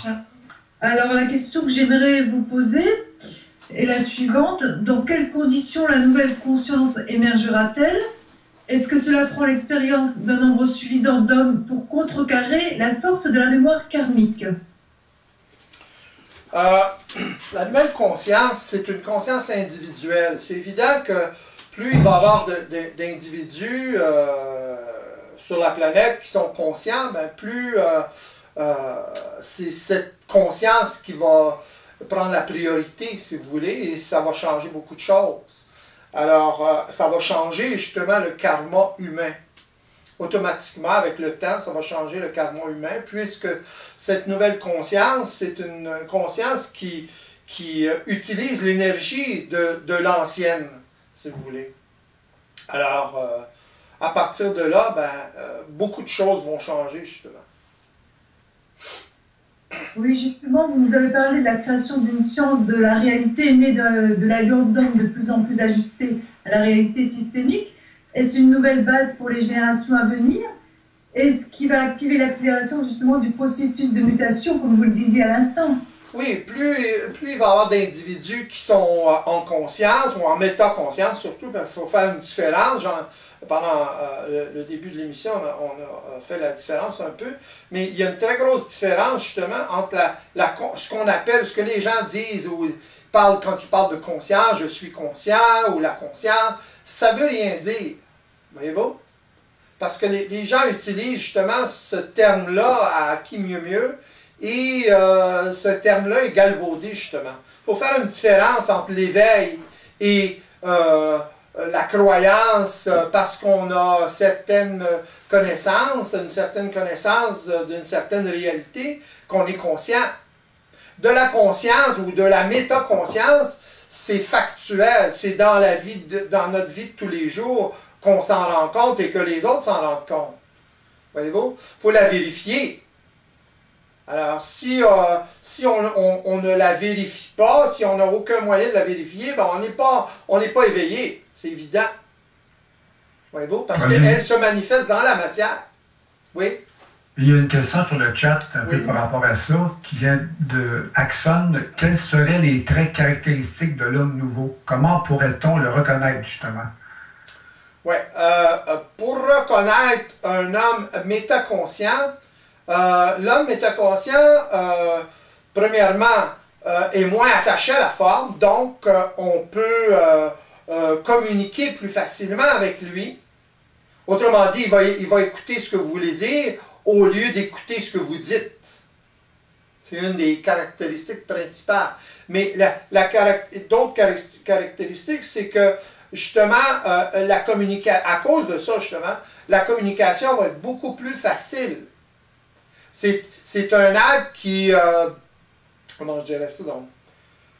Alors la question que j'aimerais vous poser est la suivante. Dans quelles conditions la nouvelle conscience émergera-t-elle? Est-ce que cela prend l'expérience d'un nombre suffisant d'hommes pour contrecarrer la force de la mémoire karmique? Euh, la nouvelle conscience, c'est une conscience individuelle. C'est évident que plus il va y avoir d'individus sur la planète qui sont conscients, ben plus c'est cette conscience qui va prendre la priorité, si vous voulez, et ça va changer beaucoup de choses. Alors, ça va changer justement le karma humain. Automatiquement, avec le temps, ça va changer le karma humain, puisque cette nouvelle conscience, c'est une conscience qui utilise l'énergie de l'ancienne, si vous voulez. Alors, à partir de là, beaucoup de choses vont changer, justement. Oui, justement, vous nous avez parlé de la création d'une science de la réalité née de l'alliance d'hommes de plus en plus ajustée à la réalité systémique. Est-ce une nouvelle base pour les générations à venir? Est-ce qui va activer l'accélération justement du processus de mutation, comme vous le disiez à l'instant? Oui, plus il va y avoir d'individus qui sont en conscience ou en métaconscience, surtout, il faut faire une différence. Genre, pendant le début de l'émission, on a fait la différence un peu, mais il y a une très grosse différence justement entre ce qu'on appelle, ce que les gens disent ou parlent quand ils parlent de conscience, je suis conscient ou la conscience, ça ne veut rien dire. Voyez-vous? Parce que les gens utilisent justement ce terme-là à qui mieux mieux, et ce terme-là est galvaudé justement. Il faut faire une différence entre l'éveil et la croyance parce qu'on a certaines connaissances, une certaine connaissance d'une certaine réalité, qu'on est conscient. De la conscience ou de la métaconscience, c'est factuel, c'est dans dans notre vie de tous les jours qu'on s'en rend compte et que les autres s'en rendent compte. Voyez-vous? Il faut la vérifier. Alors, si on ne la vérifie pas, si on n'a aucun moyen de la vérifier, ben on n'est pas éveillé. C'est évident. Voyez-vous? Parce qu'elle se manifeste dans la matière. Oui? Il y a une question sur le chat, un peu par rapport à ça, qui vient de Axon. Quels seraient les traits caractéristiques de l'homme nouveau? Comment pourrait-on le reconnaître, justement? Oui. Pour reconnaître un homme métaconscient, l'homme métaconscient, premièrement, est moins attaché à la forme, donc on peut communiquer plus facilement avec lui. Autrement dit, il va écouter ce que vous voulez dire au lieu d'écouter ce que vous dites. C'est une des caractéristiques principales. Mais d'autres caractéristiques, c'est que justement, à cause de ça, justement, la communication va être beaucoup plus facile. C'est un être qui, comment je dirais ça donc,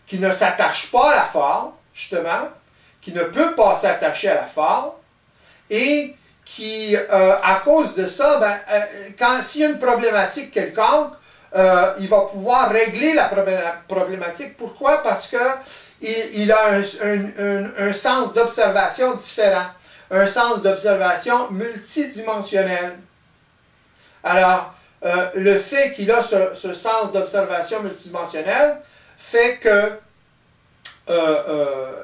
qui ne s'attache pas à la forme, justement, qui ne peut pas s'attacher à la forme, et qui, à cause de ça, s'il y a une problématique quelconque, il va pouvoir régler la problématique. Pourquoi? Parce que il a un sens d'observation différent, un sens d'observation multidimensionnel. Alors, le fait qu'il a ce sens d'observation multidimensionnel fait que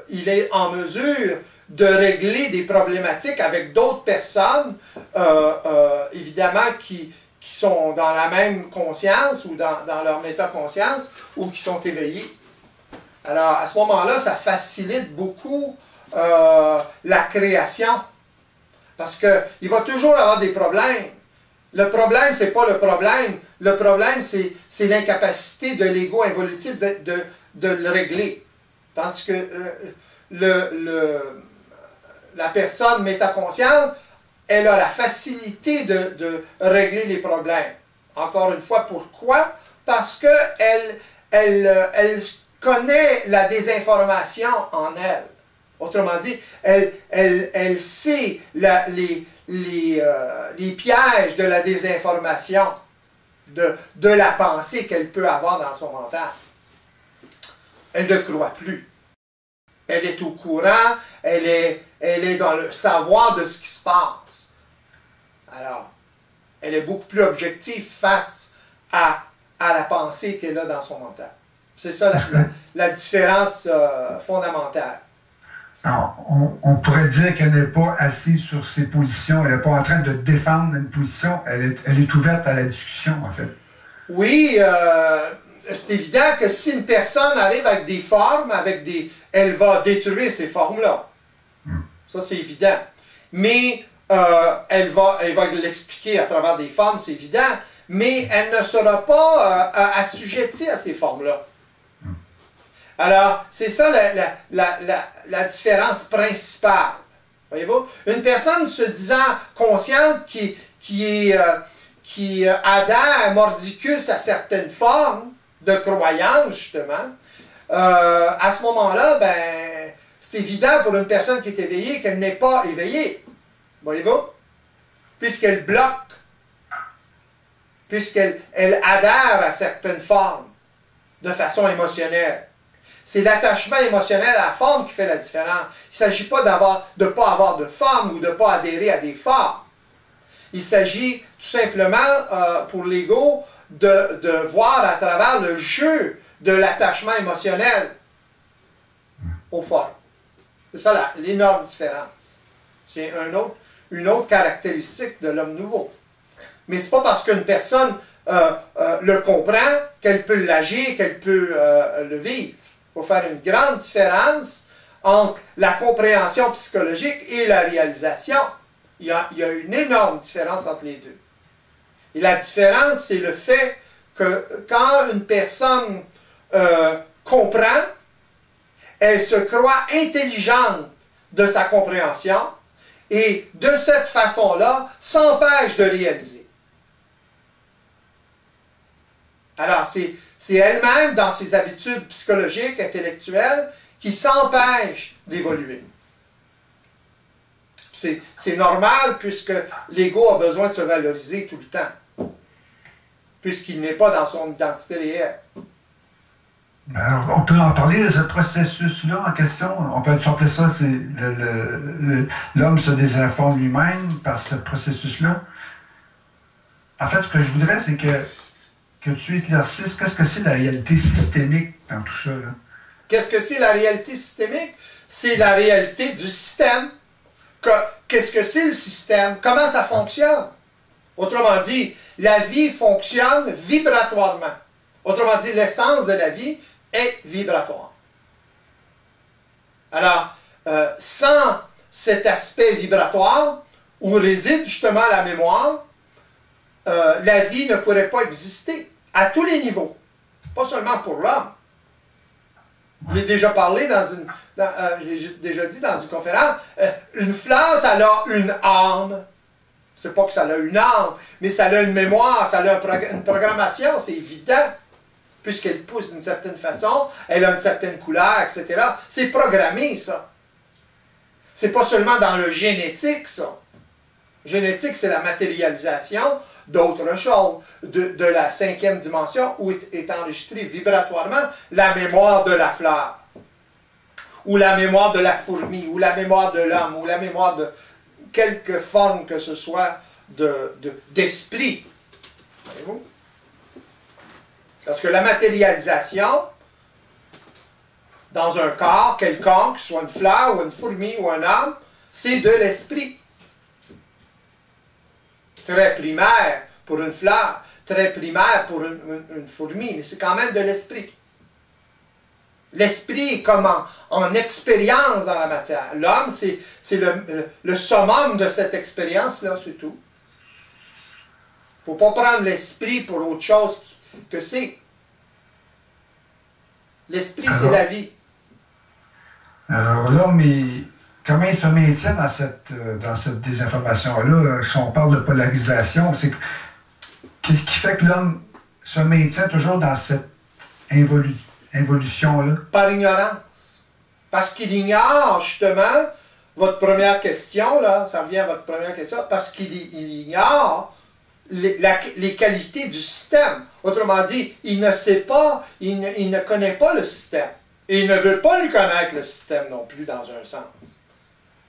il est en mesure de régler des problématiques avec d'autres personnes, évidemment, qui sont dans la même conscience ou dans leur métaconscience ou qui sont éveillés. Alors, à ce moment-là, ça facilite beaucoup la création. Parce qu'il va toujours avoir des problèmes. Le problème, ce n'est pas le problème. Le problème, c'est l'incapacité de l'ego involutif de le régler. Tandis que la personne métaconsciente, elle a la facilité de régler les problèmes. Encore une fois, pourquoi? Parce qu'elle connaît la désinformation en elle. Autrement dit, elle sait les pièges de la désinformation, de la pensée qu'elle peut avoir dans son mental. Elle ne croit plus. Elle est au courant, elle est dans le savoir de ce qui se passe. Alors, elle est beaucoup plus objective face à la pensée qu'elle a dans son mental. C'est ça la différence fondamentale. Alors, on pourrait dire qu'elle n'est pas assise sur ses positions, elle n'est pas en train de défendre une position, elle est ouverte à la discussion, en fait. Oui, c'est évident que si une personne arrive avec des formes, elle va détruire ces formes-là. Ça, c'est évident. Mais elle va l'expliquer à travers des formes, c'est évident, mais elle ne sera pas assujettie à ces formes-là. Alors, c'est ça la différence principale. Voyez-vous? Une personne se disant consciente qui adhère mordicus à certaines formes de croyance, justement, à ce moment-là, ben, c'est évident pour une personne qui est éveillée qu'elle n'est pas éveillée. Voyez-vous? Puisqu'elle bloque, puisqu'elle adhère à certaines formes de façon émotionnelle. C'est l'attachement émotionnel à la forme qui fait la différence. Il ne s'agit pas de ne pas avoir de forme ou de ne pas adhérer à des formes. Il s'agit tout simplement, pour l'ego, de voir à travers le jeu de l'attachement émotionnel aux formes. C'est ça l'énorme différence. C'est une autre caractéristique de l'homme nouveau. Mais ce n'est pas parce qu'une personne le comprend qu'elle peut l'agir, qu'elle peut le vivre. Il faut faire une grande différence entre la compréhension psychologique et la réalisation. Il y a une énorme différence entre les deux. Et la différence, c'est le fait que quand une personne comprend, elle se croit intelligente de sa compréhension et de cette façon-là s'empêche de réaliser. Alors, c'est elle-même, dans ses habitudes psychologiques, intellectuelles, qui s'empêche d'évoluer. C'est normal puisque l'ego a besoin de se valoriser tout le temps, puisqu'il n'est pas dans son identité réelle. Alors, on peut en parler de ce processus-là en question. On peut appeler ça, l'homme se désinforme lui-même par ce processus-là. En fait, ce que je voudrais, c'est que tu éclaircisses qu'est-ce que c'est la réalité systémique dans tout ça. Qu'est-ce que c'est la réalité systémique? C'est la réalité du système. Qu'est-ce que c'est le système? Comment ça fonctionne? Autrement dit, la vie fonctionne vibratoirement. Autrement dit, l'essence de la vie est vibratoire. Alors, sans cet aspect vibratoire, où réside justement la mémoire, la vie ne pourrait pas exister à tous les niveaux. Pas seulement pour l'homme. Je l'ai déjà parlé je l'ai déjà dit dans une conférence, une fleur, ça a une âme. C'est pas que ça a une âme, mais ça a une mémoire, ça a une programmation, c'est évident. Puisqu'elle pousse d'une certaine façon, elle a une certaine couleur, etc. C'est programmé, ça. C'est pas seulement dans le génétique, ça. Génétique, c'est la matérialisation d'autre chose, de la 5e dimension, où est enregistrée vibratoirement la mémoire de la fleur, ou la mémoire de la fourmi, ou la mémoire de l'homme, ou la mémoire de quelque forme que ce soit d'esprit. Voyez-vous? Parce que la matérialisation, dans un corps quelconque, soit une fleur, ou une fourmi, ou un homme, c'est de l'esprit. Très primaire pour une fleur, très primaire pour une fourmi, mais c'est quand même de l'esprit. L'esprit est comme en expérience dans la matière. L'homme, c'est le summum de cette expérience-là, c'est tout. Il ne faut pas prendre l'esprit pour autre chose que c'est. L'esprit, c'est la vie. Alors l'homme, comment il se maintient dans cette désinformation-là? Si on parle de polarisation, qu'est-ce qui fait que l'homme se maintient toujours dans cette évolution-là? Par ignorance. Parce qu'il ignore, justement, votre première question, là, ça revient à votre première question, parce qu'il ignore les qualités du système. Autrement dit, il ne sait pas, il ne connaît pas le système. Et il ne veut pas lui connaître le système non plus, dans un sens.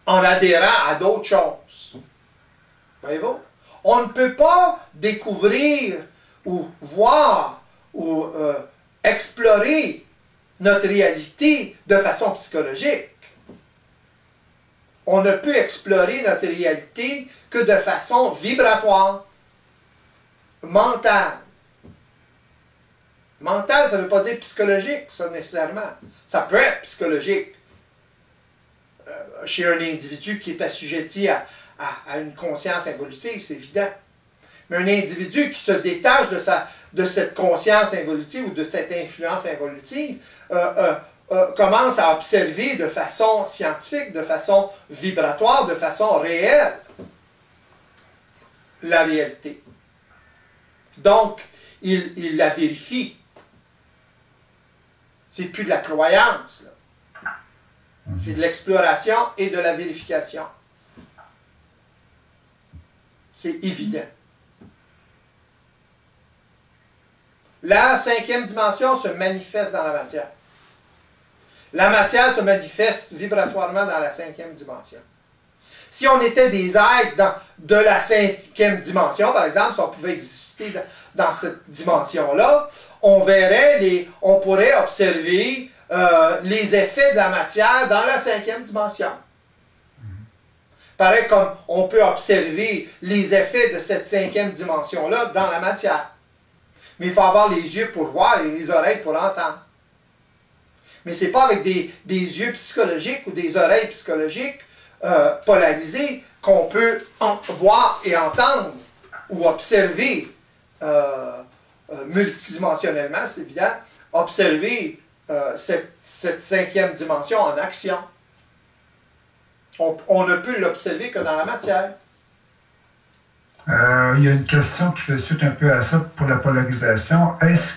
En adhérant à d'autres choses. Voyez-vous? On ne peut pas découvrir ou voir ou explorer notre réalité de façon psychologique. On ne peut explorer notre réalité que de façon vibratoire, mentale. Mental, ça ne veut pas dire psychologique, ça, nécessairement. Ça peut être psychologique chez un individu qui est assujetti à une conscience involutive, c'est évident. Mais un individu qui se détache de cette conscience involutive ou de cette influence involutive commence à observer de façon scientifique, de façon vibratoire, de façon réelle la réalité. Donc, il la vérifie. C'est plus de la croyance, là. C'est de l'exploration et de la vérification. C'est évident. La cinquième dimension se manifeste dans la matière. La matière se manifeste vibratoirement dans la cinquième dimension. Si on était des êtres de la cinquième dimension, par exemple, si on pouvait exister dans cette dimension-là, on pourrait observer les effets de la matière dans la cinquième dimension. Pareil comme on peut observer les effets de cette cinquième dimension-là dans la matière. Mais il faut avoir les yeux pour voir et les oreilles pour entendre. Mais ce n'est pas avec des yeux psychologiques ou des oreilles psychologiques polarisées qu'on peut voir et entendre ou observer multidimensionnellement, c'est évident, observer cette cinquième dimension en action. On ne peut l'observer que dans la matière. Il y a une question qui fait suite un peu à ça pour la polarisation. Est-ce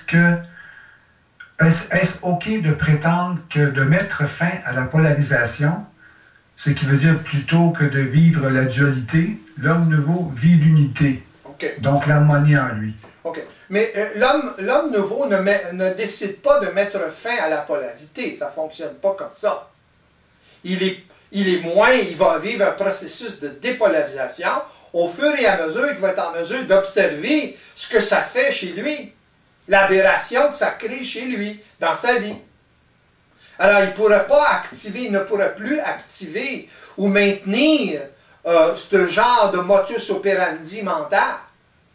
OK de prétendre que de mettre fin à la polarisation, ce qui veut dire plutôt que de vivre la dualité, l'homme nouveau vit l'unité, donc l'harmonie en lui? OK. Mais l'homme nouveau ne décide pas de mettre fin à la polarité. Ça ne fonctionne pas comme ça. Il va vivre un processus de dépolarisation au fur et à mesure qu'il va être en mesure d'observer ce que ça fait chez lui, l'aberration que ça crée chez lui, dans sa vie. Alors, il ne pourra plus activer ou maintenir ce genre de motus operandi mental.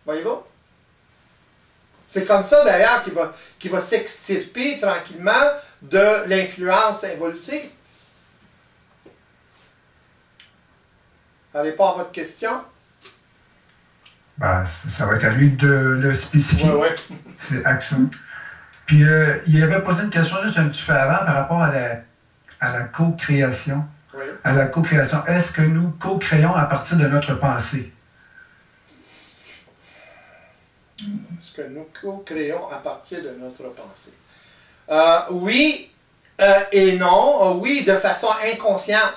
Voyez-vous? C'est comme ça, d'ailleurs, qu'il va s'extirper tranquillement de l'influence involutive. Ça répond à votre question? Ben, ça va être à lui de le spécifier. Oui. C'est action. Puis, il avait posé une question juste un petit peu avant par rapport à la co-création. Oui. À la co-création. Est-ce que nous co-créons à partir de notre pensée? Est-ce que nous co-créons à partir de notre pensée? Oui et non. Oui, de façon inconsciente.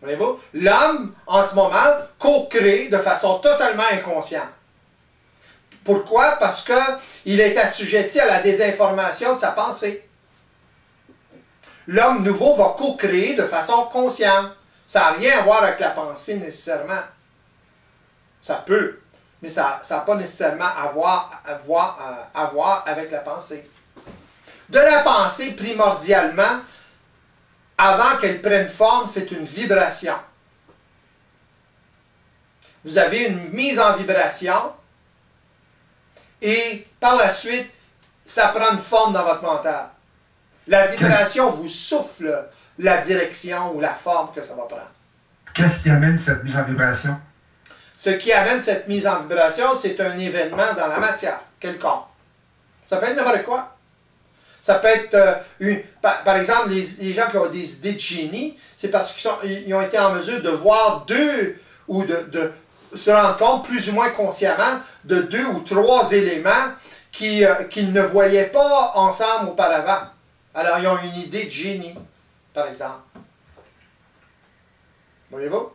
Voyez-vous? L'homme, en ce moment, co-crée de façon totalement inconsciente. Pourquoi? Parce qu'il est assujetti à la désinformation de sa pensée. L'homme nouveau va co-créer de façon consciente. Ça n'a rien à voir avec la pensée nécessairement. Ça peut, mais ça n'a pas nécessairement à voir avec la pensée. De la pensée, primordialement, avant qu'elle prenne forme, c'est une vibration. Vous avez une mise en vibration et par la suite, ça prend une forme dans votre mental. La vibration vous souffle la direction ou la forme que ça va prendre. Qu'est-ce qui amène cette mise en vibration? Ce qui amène cette mise en vibration, c'est un événement dans la matière, quelconque. Ça peut être n'importe quoi. Ça peut être, par exemple, les gens qui ont des idées de génie, c'est parce qu'ils ont été en mesure de voir ou de se rendre compte, plus ou moins consciemment, de 2 ou 3 éléments qu'ils ne voyaient pas ensemble auparavant. Alors, ils ont une idée de génie, par exemple. Voyez-vous?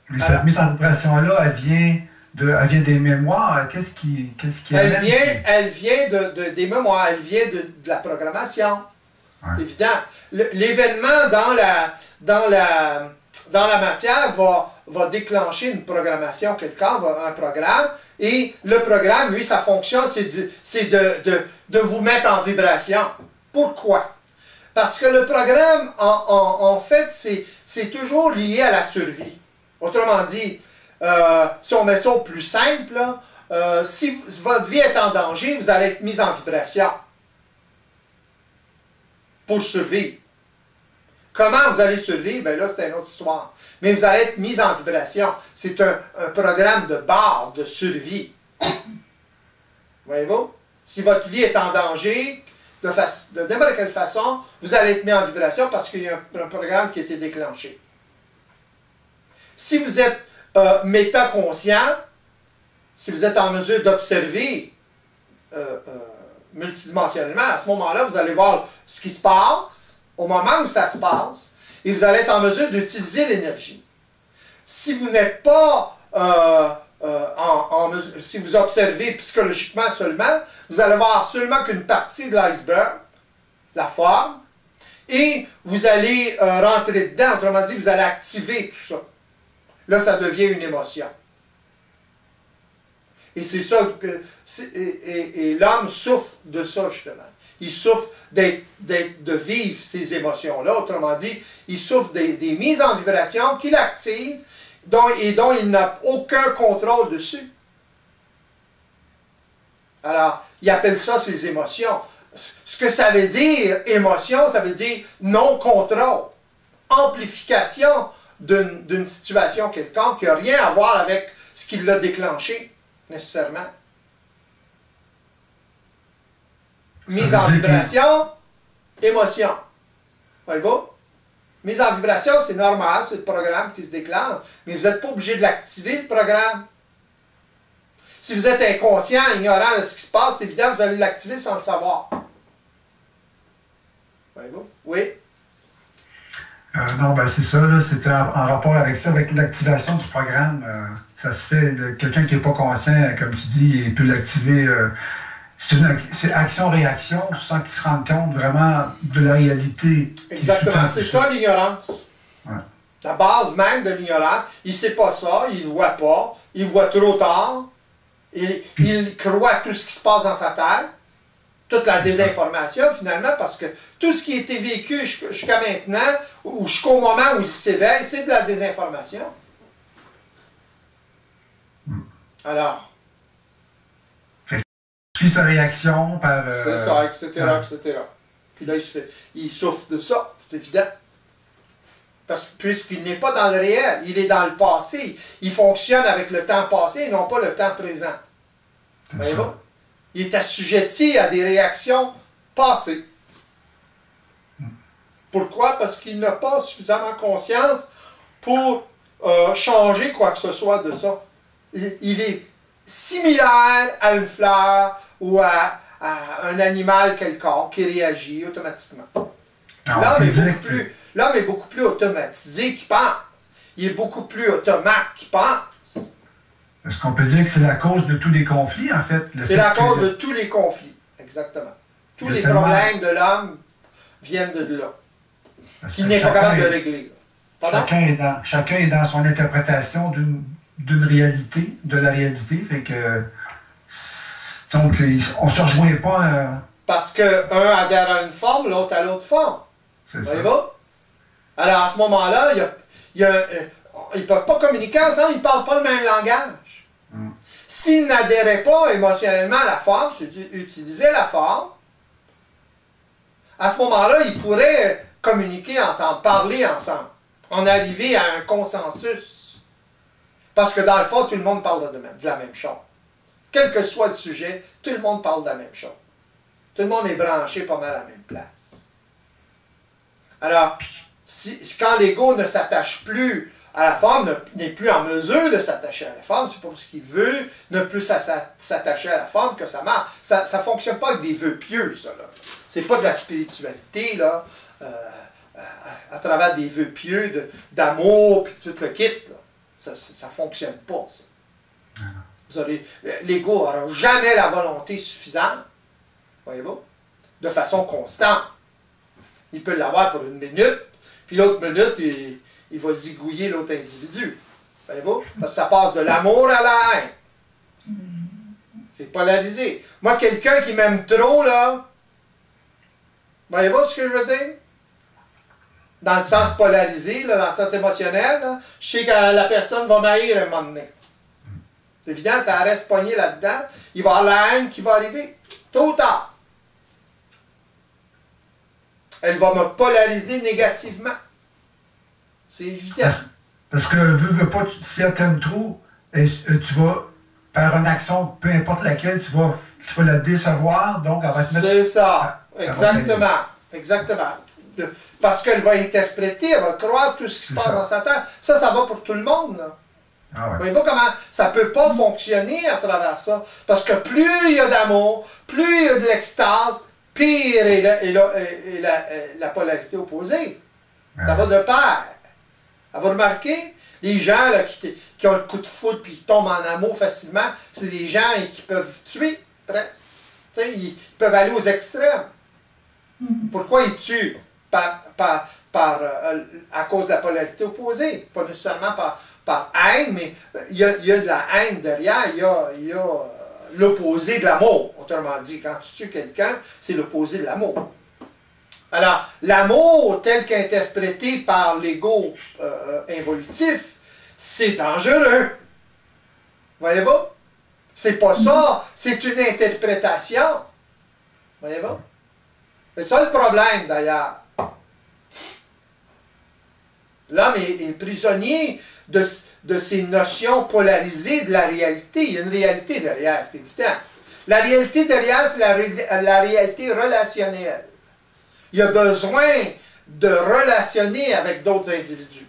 Mais cette mise en vibration-là, elle vient des mémoires. Qu'est-ce qui elle vient des mémoires, elle vient de la programmation. Ouais. Évident. L'événement dans la matière va déclencher une programmation, un programme, et le programme, lui, sa fonction, c'est de vous mettre en vibration. Pourquoi? Parce que le programme, en fait, c'est toujours lié à la survie. Autrement dit, si on met ça au plus simple, si votre vie est en danger, vous allez être mis en vibration pour survivre. Comment vous allez survivre? Bien là, c'est une autre histoire. Mais vous allez être mis en vibration. C'est un programme de base de survie. Voyez-vous? Si votre vie est en danger, de n'importe quelle façon, vous allez être mis en vibration parce qu'il y a un programme qui a été déclenché. Si vous êtes métaconscient, si vous êtes en mesure d'observer multidimensionnellement, à ce moment-là, vous allez voir ce qui se passe au moment où ça se passe et vous allez être en mesure d'utiliser l'énergie. Si vous n'êtes pas si vous observez psychologiquement seulement, vous allez voir seulement qu'une partie de l'iceberg, la forme, et vous allez rentrer dedans, autrement dit, vous allez activer tout ça. Là, ça devient une émotion. Et c'est ça que... Et l'homme souffre de ça, justement. Il souffre de vivre ces émotions-là. Autrement dit, il souffre des mises en vibration qu'il active et dont il n'a aucun contrôle dessus. Alors, il appelle ça ses émotions. Ce que ça veut dire, émotion, ça veut dire non-contrôle, amplification d'une situation quelconque qui n'a rien à voir avec ce qui l'a déclenché, nécessairement. Mise en vibration, émotion. Voyez-vous? Mise en vibration, c'est normal, c'est le programme qui se déclenche, mais vous n'êtes pas obligé de l'activer, le programme. Si vous êtes inconscient, ignorant de ce qui se passe, c'est évident, vous allez l'activer sans le savoir. Voyez-vous? Oui? Non, ben c'est ça, c'était en rapport avec ça, avec l'activation du programme. Ça se fait, quelqu'un qui n'est pas conscient, comme tu dis, il peut l'activer. C'est action-réaction, sans qu'il se rende compte vraiment de la réalité. Exactement, c'est ça l'ignorance. Ouais. La base même de l'ignorance, il ne sait pas ça, il ne voit pas, il voit trop tard, il croit tout ce qui se passe dans sa tête, toute la désinformation finalement, parce que tout ce qui a été vécu jusqu'à maintenant, ou jusqu'au moment où il s'éveille, c'est de la désinformation. Alors... Puis sa réaction par... c'est ça, etc., etc. Puis là, il souffre de ça, c'est évident. Puisqu'il n'est pas dans le réel, il est dans le passé. Il fonctionne avec le temps passé et non pas le temps présent. Voyez-vous? Il est assujetti à des réactions passées. Pourquoi? Parce qu'il n'a pas suffisamment conscience pour changer quoi que ce soit de ça. Il est similaire à une fleur ou à un animal quelconque qui réagit automatiquement. L'homme est beaucoup plus automatisé qu'il pense. Il est beaucoup plus automate qu'il pense. Est-ce qu'on peut dire que c'est la cause de tous les conflits, en fait? C'est la cause de tous les conflits, exactement. Tous les problèmes de l'homme viennent de là. Qu'il n'est pas capable de régler. Chacun est dans son interprétation d'une réalité, de la réalité, fait que... Donc, on ne se rejoint pas... Parce qu'un adhère à une forme, l'autre à l'autre forme. Voyez-vous? Alors, à ce moment-là, ils ne peuvent pas communiquer ensemble, ils ne parlent pas le même langage. S'ils n'adhéraient pas émotionnellement à la forme, utilisaient la forme, à ce moment-là, ils pourraient communiquer ensemble, parler ensemble, en arriver à un consensus. Parce que dans le fond, tout le monde parle de la même chose. Quel que soit le sujet, tout le monde parle de la même chose. Tout le monde est branché pas mal à la même place. Alors, quand l'ego ne s'attache plus à la forme, n'est plus en mesure de s'attacher à la forme, c'est pas parce qu'il veut ne plus s'attacher à la forme que ça marche. Ça ne fonctionne pas avec des vœux pieux, ça. C'est pas de la spiritualité, là, à travers des vœux pieux d'amour, puis tout le kit, là. Ça ne fonctionne pas, ça. L'ego n'aura jamais la volonté suffisante, voyez-vous, de façon constante. Il peut l'avoir pour une minute, puis l'autre minute, il va zigouiller l'autre individu. Voyez-vous? Parce que ça passe de l'amour à la haine. C'est polarisé. Moi, quelqu'un qui m'aime trop, là, voyez-vous ce que je veux dire? Dans le sens polarisé, là, dans le sens émotionnel, là, je sais que la personne va m'haïr à un moment donné. C'est évident, ça reste pogné là-dedans. Il va y avoir la haine qui va arriver, tôt ou tard. Elle va me polariser négativement. C'est évident. Parce que, veux pas, si elle t'aime trop, tu vas, par une action, peu importe laquelle, tu vas la décevoir, donc elle va te mettre... C'est ça, exactement, exactement. Parce qu'elle va interpréter, elle va croire tout ce qui se passe dans sa tête. Ça va pour tout le monde, là. Ah ouais. Voyez-vous comment ça ne peut pas fonctionner à travers ça? Parce que plus il y a d'amour, plus il y a de l'extase, pire est la polarité opposée. Ça va de pair. Vous remarquez, les gens là, qui ont le coup de foudre et qui tombent en amour facilement, c'est des gens qui peuvent tuer, presque. Ils peuvent aller aux extrêmes. Pourquoi ils tuent? À cause de la polarité opposée. Pas nécessairement par haine, mais il y a de la haine derrière, il y a l'opposé de l'amour. Autrement dit, quand tu tues quelqu'un, c'est l'opposé de l'amour. Alors, l'amour tel qu'interprété par l'ego involutif, c'est dangereux. Voyez-vous? C'est pas ça, c'est une interprétation. Voyez-vous? C'est ça le problème d'ailleurs. L'homme est prisonnier de ces notions polarisées de la réalité. Il y a une réalité derrière, c'est évident. La réalité derrière, c'est la réalité relationnelle. Il a besoin de relationner avec d'autres individus.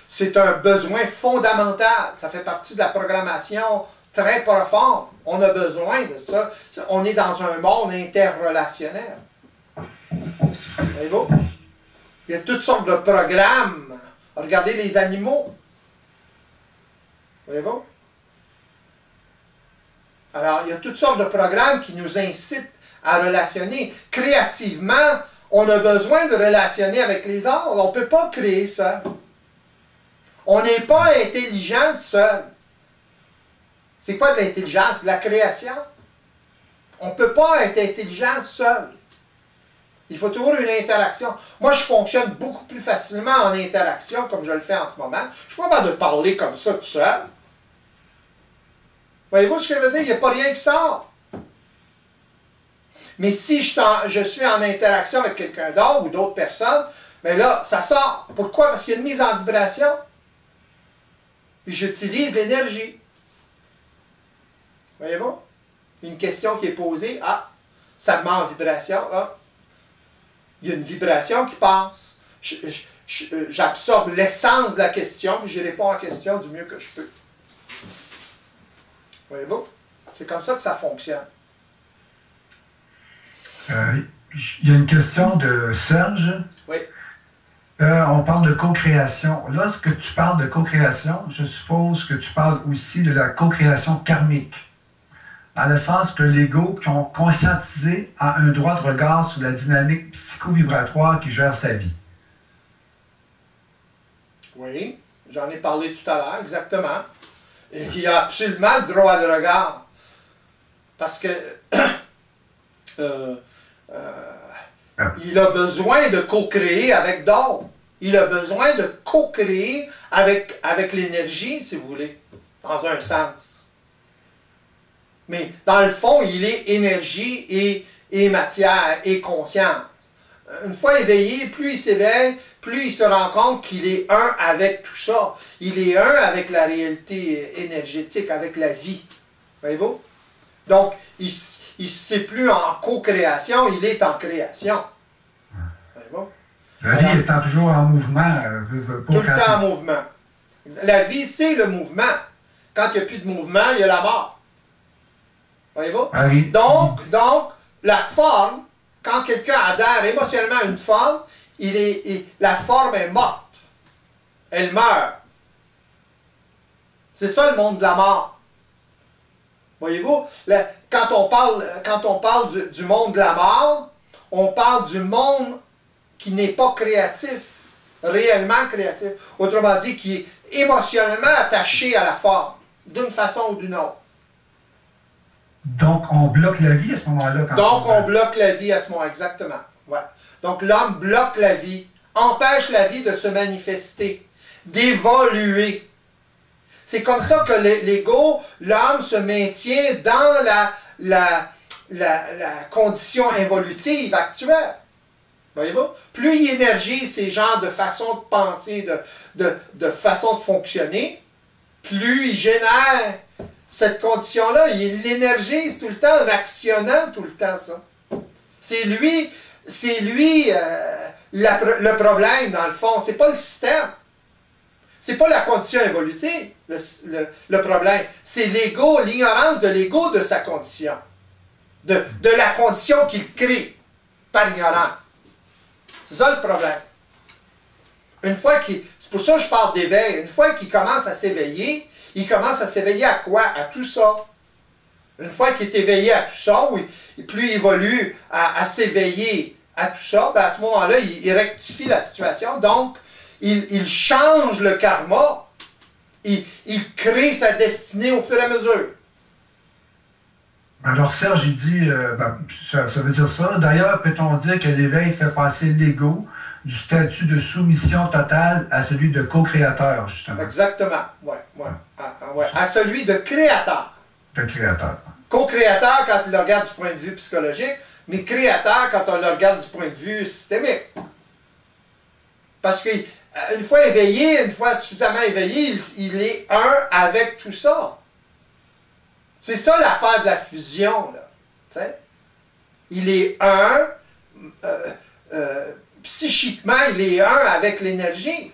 C'est un besoin fondamental. Ça fait partie de la programmation très profonde. On a besoin de ça. On est dans un monde interrelationnel. Voyez-vous? Il y a toutes sortes de programmes. Regardez les animaux. Voyez-vous? Alors, il y a toutes sortes de programmes qui nous incitent à relationner. Créativement, on a besoin de relationner avec les autres. On ne peut pas créer seul. On n'est pas intelligent seul. C'est quoi de l'intelligence? La création. On ne peut pas être intelligent seul. Il faut toujours une interaction. Moi, je fonctionne beaucoup plus facilement en interaction, comme je le fais en ce moment. Je ne suis pas capable de parler comme ça tout seul. Voyez-vous ce que je veux dire? Il n'y a pas rien qui sort. Mais si je suis en interaction avec quelqu'un d'autre ou d'autres personnes, bien là, ça sort. Pourquoi? Parce qu'il y a une mise en vibration. J'utilise l'énergie. Voyez-vous? Une question qui est posée. Ah, ça me met en vibration. Ah, il y a une vibration qui passe. J'absorbe l'essence de la question, puis je réponds à la question du mieux que je peux. Voyez-vous? C'est comme ça que ça fonctionne. Il y a une question de Serge. Oui. On parle de co-création. Lorsque tu parles de co-création, je suppose que tu parles aussi de la co-création karmique. Dans le sens que l'ego qui ont conscientisé a un droit de regard sur la dynamique psycho-vibratoire qui gère sa vie. Oui, j'en ai parlé tout à l'heure, exactement. Et il a absolument le droit de regard. Parce que il a besoin de co-créer avec d'autres. Il a besoin de co-créer avec l'énergie, si vous voulez, dans un sens. Mais dans le fond, il est énergie et matière et conscience. Une fois éveillé, plus il s'éveille, plus il se rend compte qu'il est un avec tout ça. Il est un avec la réalité énergétique, avec la vie. Voyez-vous? Donc, il ne sait plus en co-création, il est en création. Voyez-vous? La vie étant toujours en mouvement. Tout le temps en mouvement. La vie, c'est le mouvement. Quand il n'y a plus de mouvement, il y a la mort. Voyez-vous? Ah oui. Donc, la forme, quand quelqu'un adhère émotionnellement à une forme, la forme est morte. Elle meurt. C'est ça le monde de la mort. Voyez-vous? Quand on parle du monde de la mort, on parle du monde qui n'est pas créatif, réellement créatif. Autrement dit, qui est émotionnellement attaché à la forme, d'une façon ou d'une autre. Donc, on bloque la vie à ce moment-là. Donc, on bloque la vie à ce moment, exactement. Ouais. Donc, l'homme bloque la vie, empêche la vie de se manifester, d'évoluer. C'est comme ça que l'ego, l'homme se maintient dans la condition évolutive actuelle. Voyez-vous? Plus il énergise ces genres de façon de penser, de façon de fonctionner, plus il génère cette condition-là. Il l'énergise tout le temps en actionnant tout le temps ça. C'est lui le problème, dans le fond. C'est pas le système. C'est pas la condition évolutive, le problème. C'est l'ego, l'ignorance de l'ego de sa condition. De la condition qu'il crée par ignorance. C'est ça le problème. C'est pour ça que je parle d'éveil. Une fois qu'il commence à s'éveiller, il commence à s'éveiller à quoi? À tout ça. Une fois qu'il est éveillé à tout ça, ou plus il évolue à s'éveiller à tout ça, ben à ce moment-là, il rectifie la situation. Donc, il change le karma. Il crée sa destinée au fur et à mesure. Alors Serge, il dit, ça veut dire ça. D'ailleurs, peut-on dire que l'éveil fait passer l'ego du statut de soumission totale à celui de co-créateur, justement? Exactement, ouais. À celui de créateur. De créateur. Co-créateur quand on le regarde du point de vue psychologique, mais créateur quand on le regarde du point de vue systémique. Parce qu'une fois éveillé, une fois suffisamment éveillé, il est un avec tout ça. C'est ça l'affaire de la fusion, là. T'sais? Il est un, psychiquement, il est un avec l'énergie.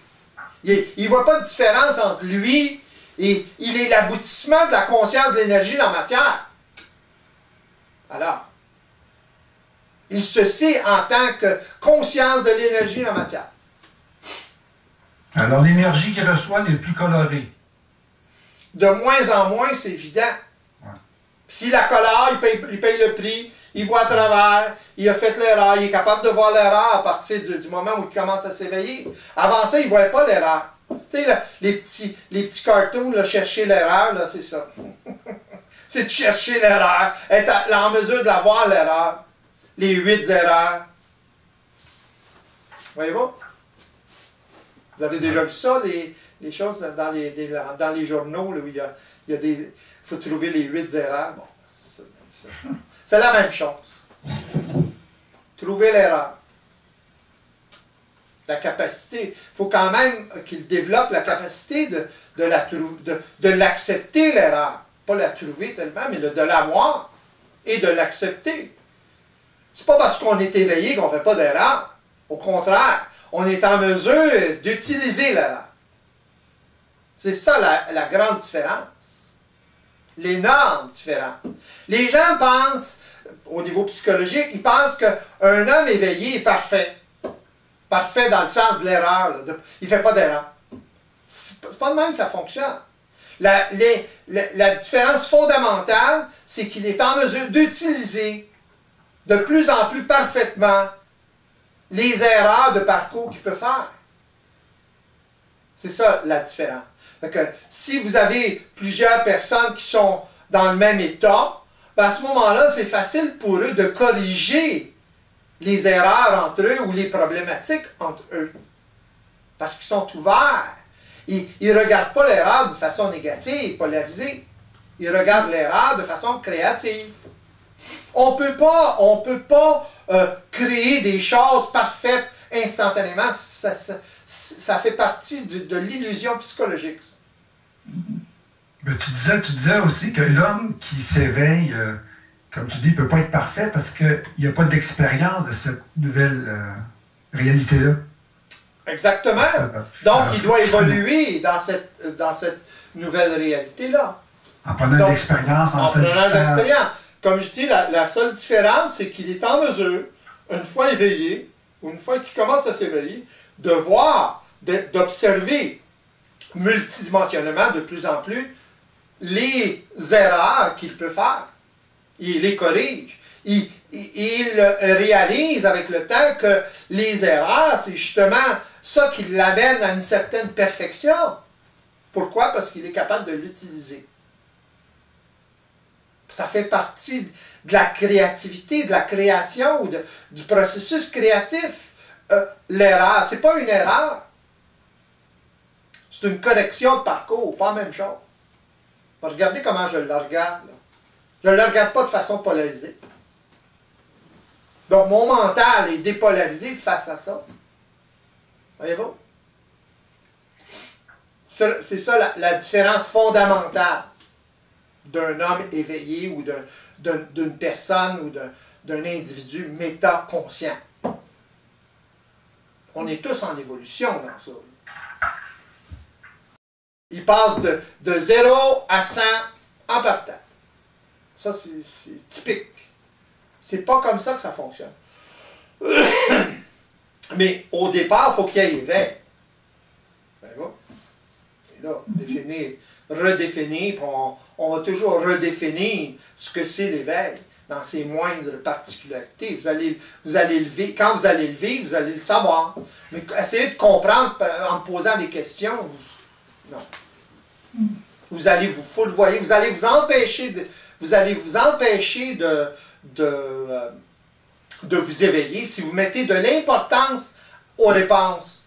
Il ne voit pas de différence entre lui et il est l'aboutissement de la conscience de l'énergie dans la matière. Alors, il se sait en tant que conscience de l'énergie dans la matière. Alors, l'énergie qu'il reçoit n'est plus colorée. De moins en moins, c'est évident. S'il la colore, il paye le prix, il voit à travers, il a fait l'erreur, il est capable de voir l'erreur à partir du moment où il commence à s'éveiller. Avant ça, il ne voyait pas l'erreur. Tu sais, les petits cartoons, là, chercher l'erreur, là, c'est ça. C'est de chercher l'erreur, être en mesure de la voir, l'erreur. Les 8 erreurs. Voyez-vous? Vous avez déjà vu ça, les choses dans les journaux, là, où il y a des... Il faut trouver les 8 erreurs. Bon, c'est la même chose. Trouver l'erreur. La capacité. Il faut quand même qu'il développe la capacité de l'accepter, l'erreur. Pas la trouver tellement, mais de l'avoir et de l'accepter. C'est pas parce qu'on est éveillé qu'on ne fait pas d'erreur. Au contraire, on est en mesure d'utiliser l'erreur. C'est ça la grande différence. L'énorme différence. Les gens pensent, au niveau psychologique, ils pensent qu'un homme éveillé est parfait. Parfait dans le sens de l'erreur. Il ne fait pas d'erreur. C'est pas de même que ça fonctionne. La différence fondamentale, c'est qu'il est en mesure d'utiliser de plus en plus parfaitement les erreurs de parcours qu'il peut faire. C'est ça la différence. Donc, si vous avez plusieurs personnes qui sont dans le même état, ben à ce moment-là, c'est facile pour eux de corriger les erreurs entre eux ou les problématiques entre eux. Parce qu'ils sont ouverts. Ils ne regardent pas l'erreur de façon négative, polarisée. Ils regardent l'erreur de façon créative. On peut pas créer des choses parfaites instantanément. Ça fait partie de l'illusion psychologique. Mais tu disais aussi que l'homme qui s'éveille, comme tu dis, ne peut pas être parfait parce qu'il n'y a pas d'expérience de cette nouvelle réalité-là. Exactement. Donc, il doit évoluer dans cette nouvelle réalité-là. En prenant de l'expérience, en prenant de l'expérience. Comme je dis, la seule différence, c'est qu'il est en mesure, une fois éveillé, ou une fois qu'il commence à s'éveiller, de voir, d'observer multidimensionnellement de plus en plus les erreurs qu'il peut faire. Il les corrige. Il réalise avec le temps que les erreurs, c'est justement ça qui l'amène à une certaine perfection. Pourquoi? Parce qu'il est capable de l'utiliser. Ça fait partie de la créativité, de la création ou du processus créatif. L'erreur, c'est pas une erreur. C'est une correction de parcours, pas la même chose. Regardez comment je le regarde. Là. Je ne le regarde pas de façon polarisée. Donc, mon mental est dépolarisé face à ça. Voyez-vous? C'est ça la différence fondamentale d'un homme éveillé ou d'une personne ou d'un individu métaconscient. On est tous en évolution dans ça. Il passe de 0 à 100 en partant. Ça, c'est typique. C'est pas comme ça que ça fonctionne. Mais au départ, il faut qu'il y ait éveil. Et là, définir, redéfinir, puis on va toujours redéfinir ce que c'est l'éveil dans ses moindres particularités. Vous allez le vivre. Quand vous allez le vivre, vous allez le savoir. Mais essayez de comprendre en me posant des questions. Non. Vous allez vous foudroyer, vous allez vous empêcher de vous éveiller si vous mettez de l'importance aux réponses.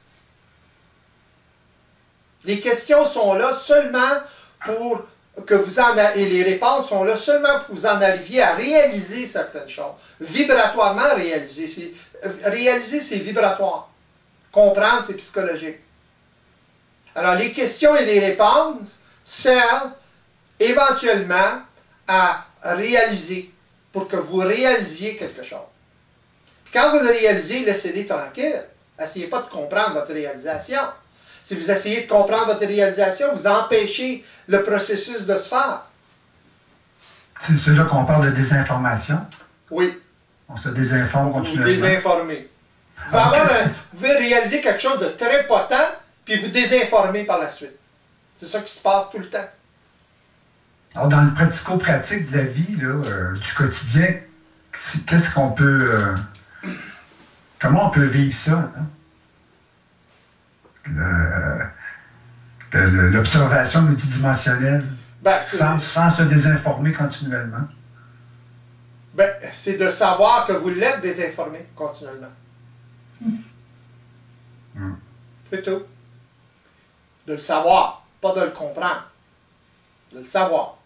Les questions sont là seulement pour que vous et les réponses sont là seulement pour que vous en arriviez à réaliser certaines choses. Vibratoirement réaliser. Réaliser, c'est vibratoire. Comprendre, c'est psychologique. Alors, les questions et les réponses servent éventuellement à réaliser, pour que vous réalisiez quelque chose. Puis quand vous le réalisez, laissez-les tranquilles. Essayez pas de comprendre votre réalisation. Si vous essayez de comprendre votre réalisation, vous empêchez le processus de se faire. C'est là qu'on parle de désinformation? Oui. On se désinforme continuellement. Vous désinformez. Vous pouvez réaliser quelque chose de très potent, puis vous désinformer par la suite. C'est ça qui se passe tout le temps. Alors, dans le pratico-pratique de la vie, là, du quotidien, qu'est-ce qu'on peut... comment on peut vivre ça? Hein? L'observation multidimensionnelle, sans se désinformer continuellement. C'est de savoir que vous l'êtes désinformé continuellement. C'est tout. De le savoir, pas de le comprendre. De le savoir.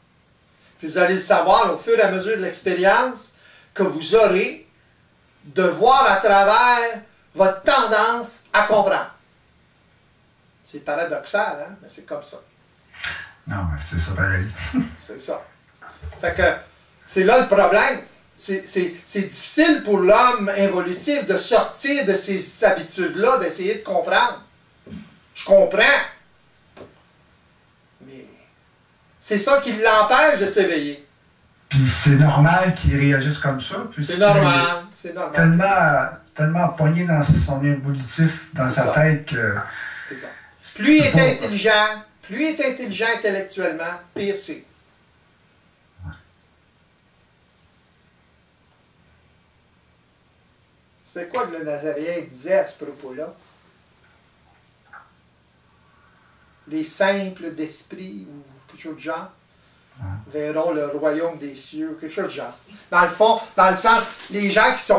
Puis vous allez le savoir au fur et à mesure de l'expérience que vous aurez de voir à travers votre tendance à comprendre. C'est paradoxal, hein? Mais c'est comme ça. Non, mais c'est ça pareil. C'est ça. Fait que c'est là le problème. C'est difficile pour l'homme involutif de sortir de ces habitudes-là, d'essayer de comprendre. Je comprends. Mais c'est ça qui l'empêche de s'éveiller. Puis c'est normal qu'il réagisse comme ça. C'est normal. C'est normal. Tellement poigné dans son évolutif, dans sa tête que... C'est ça. Plus il est intelligent intellectuellement, pire c'est. C'était quoi que le Nazaréen disait à ce propos-là? Les simples d'esprit, ou quelque chose de genre, verront le royaume des cieux, quelque chose de genre. Dans le fond, dans le sens, les gens qui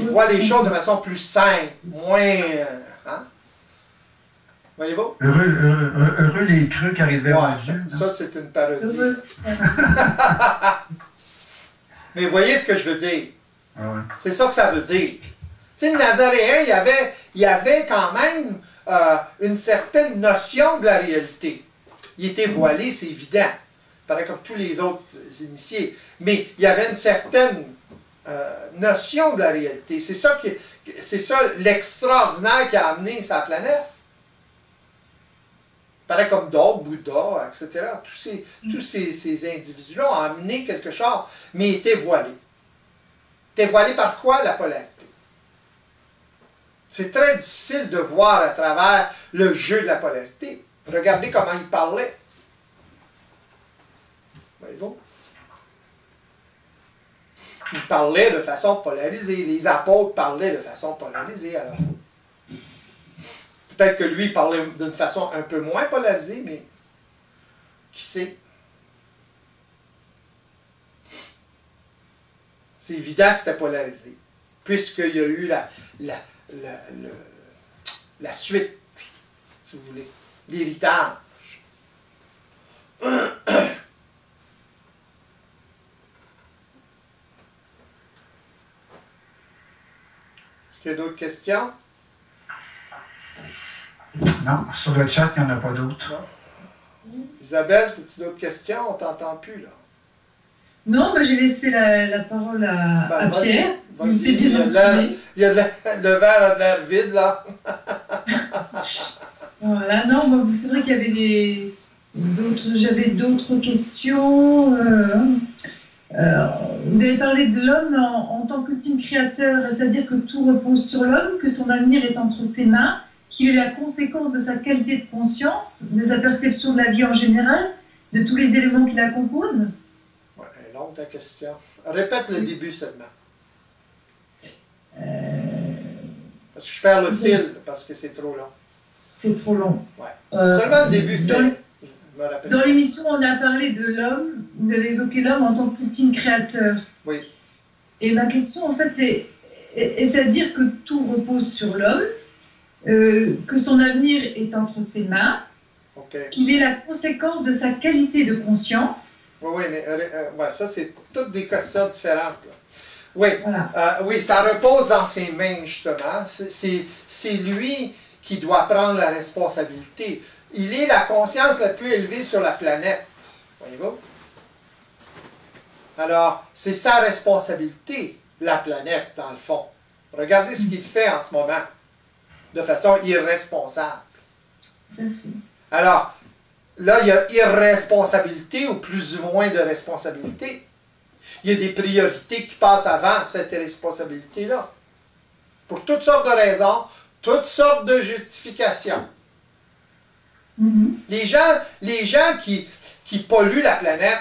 voient les choses de façon plus simple, moins... hein? Voyez-vous? Heureux les creux qui arrivaient à Dieu. Ça, c'est une parodie. Mais voyez ce que je veux dire. Ah ouais. C'est ça que ça veut dire. Tu sais, le Nazaréen, il y avait quand même une certaine notion de la réalité. Il était voilé, c'est évident. Pareil comme tous les autres initiés. Mais il y avait une certaine notion de la réalité. C'est ça l'extraordinaire qui a amené sa planète. Pareil comme d'autres, Bouddha, etc. Tous ces individus-là ont amené quelque chose, mais ils étaient voilés. T'es voilé par quoi? La polarité. C'est très difficile de voir à travers le jeu de la polarité. Regardez comment il parlait. Voyez-vous? Il parlait de façon polarisée. Les apôtres parlaient de façon polarisée. Alors, peut-être que lui parlait d'une façon un peu moins polarisée, mais qui sait? C'est évident que c'était polarisé, puisqu'il y a eu la suite, si vous voulez, l'héritage. Est-ce qu'il y a d'autres questions? Non, sur le chat, il n'y en a pas d'autres. Isabelle, as-tu d'autres questions? On t'entend plus, là. Non, bah, j'ai laissé la parole à Pierre. Vas-y, il y a le verre a de l'air vide, là. Voilà, non, bah, c'est vrai qu'il y avait j'avais d'autres questions. Vous avez parlé de l'homme en tant qu'ultime créateur, c'est-à-dire que tout repose sur l'homme, que son avenir est entre ses mains, qu'il est la conséquence de sa qualité de conscience, de sa perception de la vie en général, de tous les éléments qui la composent. Ouais, longue ta question. Répète le début seulement. Parce que je perds le fil, parce que c'est trop long. C'est trop long. Ouais. Seulement le début, c'était... Dans l'émission, on a parlé de l'homme. Vous avez évoqué l'homme en tant qu'ultime créateur. Oui. Et ma question, en fait, est-ce à dire que tout repose sur l'homme, que son avenir est entre ses mains, qu'il est la conséquence de sa qualité de conscience? Oui, mais ça, c'est toutes des questions différentes. Là. Oui, voilà. Oui, ça repose dans ses mains, justement. C'est lui qui doit prendre la responsabilité. Il est la conscience la plus élevée sur la planète. Voyez-vous? Alors, c'est sa responsabilité, la planète, dans le fond. Regardez ce qu'il fait en ce moment, de façon irresponsable. Alors, là, il y a irresponsabilité ou plus ou moins de responsabilité. Il y a des priorités qui passent avant cette responsabilité-là. Pour toutes sortes de raisons, toutes sortes de justifications. Les gens qui polluent la planète,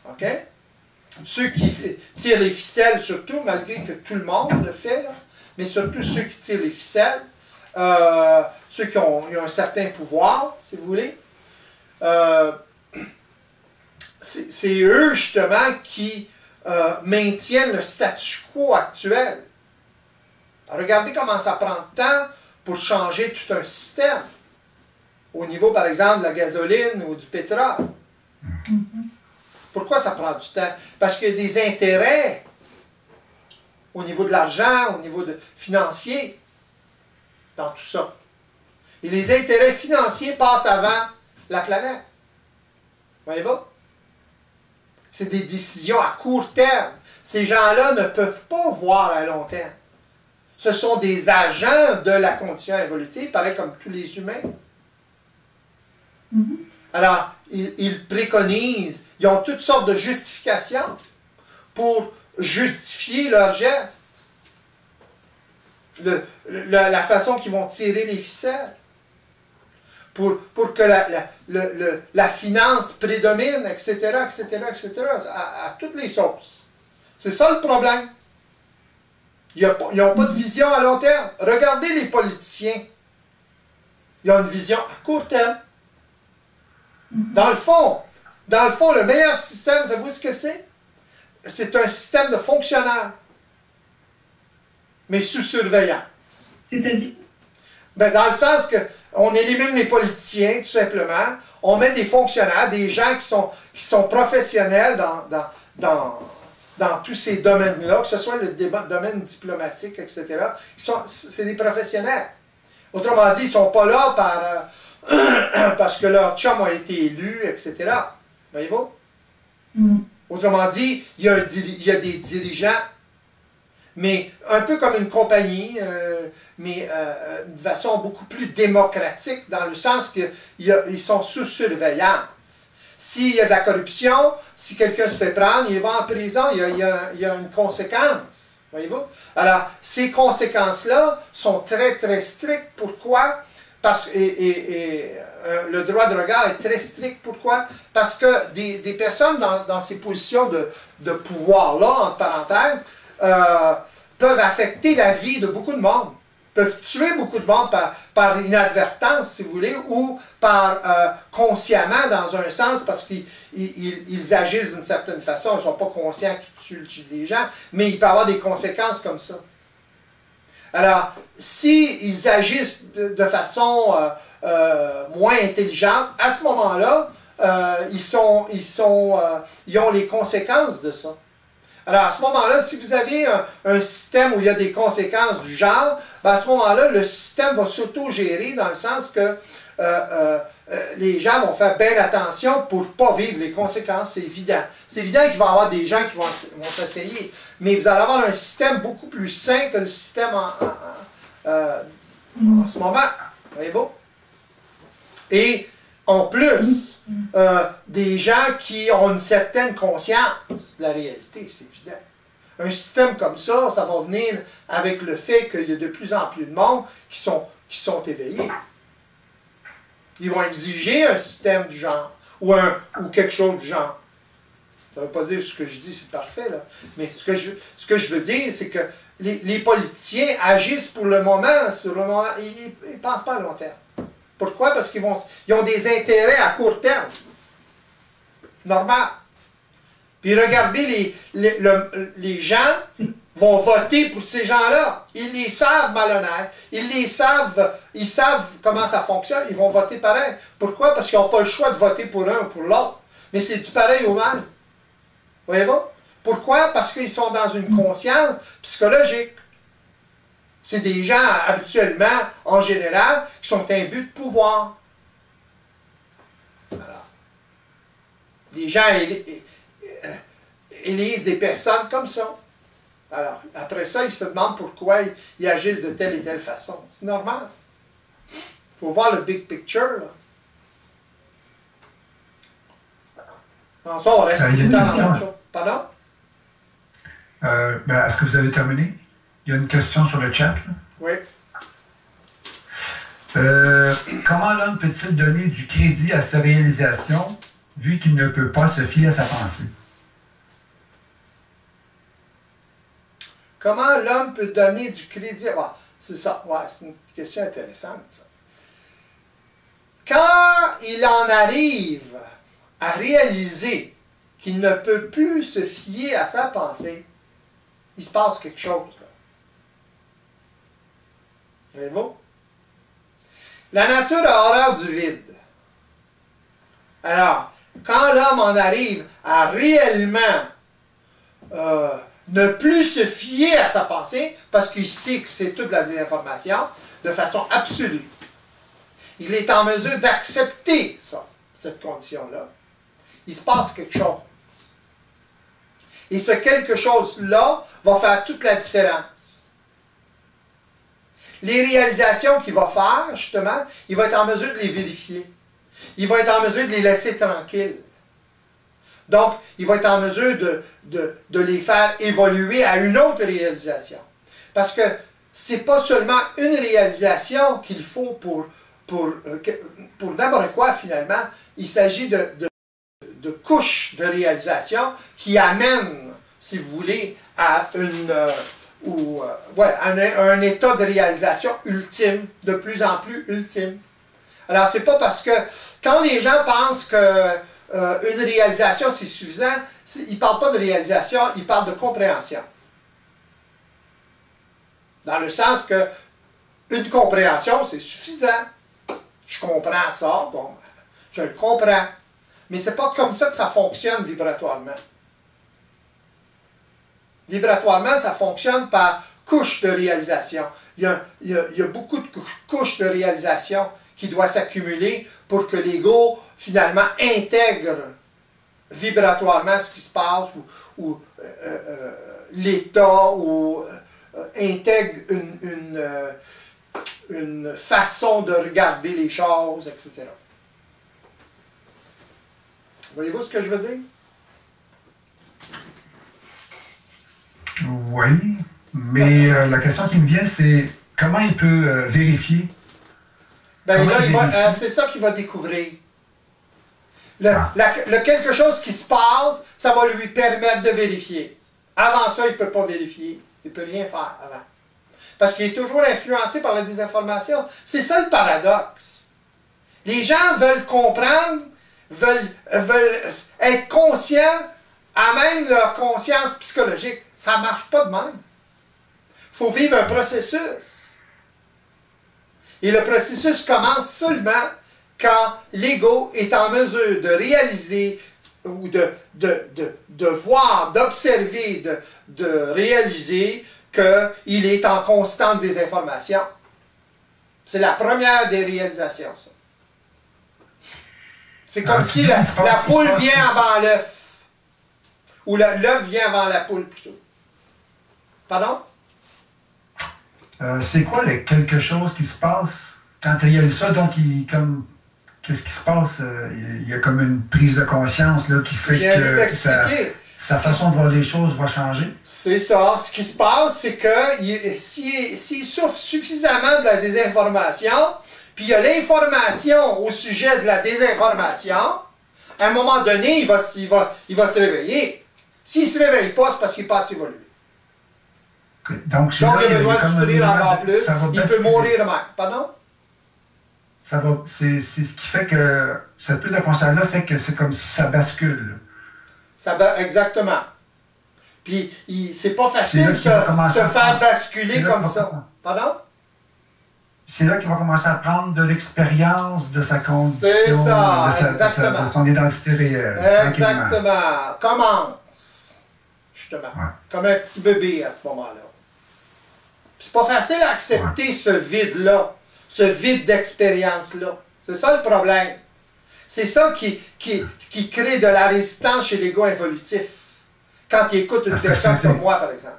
OK? Ceux qui tirent les ficelles, surtout, malgré que tout le monde le fait, là, mais surtout ceux qui tirent les ficelles, ceux qui ont un certain pouvoir, si vous voulez, c'est eux, justement, qui maintiennent le statu quo actuel. Regardez comment ça prend de temps pour changer tout un système. Au niveau, par exemple, de la gasoline ou du pétrole. Pourquoi ça prend du temps? Parce qu'il y a des intérêts au niveau de l'argent, au niveau financier, dans tout ça. Et les intérêts financiers passent avant la planète. Voyez-vous? C'est des décisions à court terme. Ces gens-là ne peuvent pas voir à long terme. Ce sont des agents de la condition évolutive, pareil comme tous les humains. Alors, ils préconisent, ils ont toutes sortes de justifications pour justifier leurs gestes. La façon qu'ils vont tirer les ficelles. Pour que la finance prédomine, etc., etc., etc., à toutes les sauces. C'est ça le problème. Ils n'ont pas de vision à long terme. Regardez les politiciens. Ils ont une vision à court terme. Dans le fond, le meilleur système, savez-vous ce que c'est? C'est un système de fonctionnaires, mais sous surveillance. C'est-à-dire? Ben, dans le sens que on élimine les politiciens, tout simplement. On met des fonctionnaires, des gens qui sont professionnels dans tous ces domaines-là, que ce soit le domaine diplomatique, etc. C'est des professionnels. Autrement dit, ils ne sont pas là parce que leur chum a été élu, etc. Voyez-vous? Autrement dit, il y a des dirigeants, mais un peu comme une compagnie, mais de façon beaucoup plus démocratique, dans le sens qu'ils sont sous surveillance. S'il y a de la corruption, si quelqu'un se fait prendre, il va en prison, il y a une conséquence. Voyez-vous? Alors, ces conséquences-là sont très, très strictes. Pourquoi? Le droit de regard est très strict. Pourquoi? Parce que des personnes dans ces positions de pouvoir-là, entre parenthèses, peuvent affecter la vie de beaucoup de monde, peuvent tuer beaucoup de monde par inadvertance, si vous voulez, ou par consciemment, dans un sens, parce qu'ils agissent d'une certaine façon, ils ne sont pas conscients qu'ils tuent les gens, mais il peut y avoir des conséquences comme ça. Alors, s'ils agissent de façon moins intelligente, à ce moment-là, ils ont les conséquences de ça. Alors, à ce moment-là, si vous avez un système où il y a des conséquences du genre, ben à ce moment-là, le système va s'auto-gérer dans le sens que les gens vont faire bien attention pour ne pas vivre les conséquences, c'est évident. C'est évident qu'il va y avoir des gens qui vont s'essayer, mais vous allez avoir un système beaucoup plus sain que le système en ce moment. Voyez-vous? Et en plus, des gens qui ont une certaine conscience de la réalité, c'est évident. Un système comme ça, ça va venir avec le fait qu'il y a de plus en plus de monde qui sont éveillés. Ils vont exiger un système du genre, ou quelque chose du genre. Ça ne veut pas dire que ce que je dis, c'est parfait, là. Mais ce que je veux dire, c'est que les politiciens agissent pour le moment, sur le moment, ils ne pensent pas à long terme. Pourquoi? Parce qu'ils ont des intérêts à court terme. Normal. Puis regardez, les gens vont voter pour ces gens-là. Ils les savent malhonnêtes. Ils savent comment ça fonctionne. Ils vont voter pareil. Pourquoi? Parce qu'ils n'ont pas le choix de voter pour un ou pour l'autre. Mais c'est du pareil au mal. Voyez-vous? Pourquoi? Parce qu'ils sont dans une conscience psychologique. C'est des gens, habituellement, en général, qui sont imbus de pouvoir. Alors, les gens élisent des personnes comme ça. Alors, après ça, ils se demandent pourquoi ils agissent de telle et telle façon. C'est normal. Il faut voir le big picture, là. En ça, on reste tout le temps dans la même chose. Pardon? Est-ce que vous avez terminé? Il y a une question sur le chat, là. Oui. Comment l'homme peut-il donner du crédit à sa réalisation, vu qu'il ne peut pas se fier à sa pensée? Comment l'homme peut donner du crédit? Ouais, c'est ça. Ouais, c'est une question intéressante, ça. Quand il en arrive à réaliser qu'il ne peut plus se fier à sa pensée, il se passe quelque chose, là. Voyez-vous? La nature a horreur du vide. Alors, quand l'homme en arrive à réellement ne plus se fier à sa pensée, parce qu'il sait que c'est toute la désinformation, de façon absolue, il est en mesure d'accepter ça, cette condition-là. Il se passe quelque chose. Et ce quelque chose-là va faire toute la différence. Les réalisations qu'il va faire, justement, il va être en mesure de les vérifier. Il va être en mesure de les laisser tranquilles. Donc, il va être en mesure de les faire évoluer à une autre réalisation. Parce que c'est pas seulement une réalisation qu'il faut pour n'importe quoi, finalement. Il s'agit de couches de réalisation qui amènent, si vous voulez, à un état de réalisation ultime, de plus en plus ultime. Alors, c'est pas parce que, quand les gens pensent que une réalisation c'est suffisant, ils ne parlent pas de réalisation, ils parlent de compréhension. Dans le sens que une compréhension, c'est suffisant. Je comprends ça, bon, je le comprends. Mais c'est pas comme ça que ça fonctionne vibratoirement. Vibratoirement, ça fonctionne par couches de réalisation. Il y a beaucoup de couches de réalisation qui doivent s'accumuler pour que l'ego, finalement, intègre vibratoirement ce qui se passe, ou l'état, ou intègre une façon de regarder les choses, etc. Voyez-vous ce que je veux dire? Oui, mais la question qui me vient, c'est comment il peut vérifier? Ben là, c'est ça qu'il va découvrir. Le quelque chose qui se passe, ça va lui permettre de vérifier. Avant ça, il ne peut pas vérifier. Il ne peut rien faire avant. Parce qu'il est toujours influencé par la désinformation. C'est ça le paradoxe. Les gens veulent comprendre, veulent être conscients, amènent leur conscience psychologique. Ça ne marche pas de même. Il faut vivre un processus. Et le processus commence seulement quand l'ego est en mesure de réaliser ou de voir, d'observer, de réaliser qu'il est en constante désinformation. C'est la première des réalisations, ça. C'est comme si la poule vient avant l'œuf. Ou l'œuf vient avant la poule, plutôt. Pardon? C'est quoi le quelque chose qui se passe quand tu réalises ça? Donc, qu'est-ce qui se passe? Il y a comme une prise de conscience là, qui fait que sa façon de voir les choses va changer? C'est ça. Ce qui se passe, c'est que s'il souffre suffisamment de la désinformation, puis il y a l'information au sujet de la désinformation, à un moment donné, il va se réveiller. S'il ne se réveille pas, c'est parce qu'il n'est pas assez évolué. Donc, il a besoin de souffrir encore plus. Il peut mourir de même. Pardon? C'est ce qui fait que cette prise de conscience-là fait que c'est comme si ça bascule. Exactement. Puis, c'est pas facile de se faire basculer comme ça. Pardon? C'est là qu'il va commencer à prendre de l'expérience de sa condition, c'est ça, exactement. De son identité réelle. Exactement. Commence. Justement. Ouais. Comme un petit bébé à ce moment-là. C'est pas facile à accepter ce vide-là, ce vide d'expérience-là. C'est ça le problème. C'est ça qui crée de la résistance chez l'ego involutif. Quand il écoute une personne comme moi, par exemple.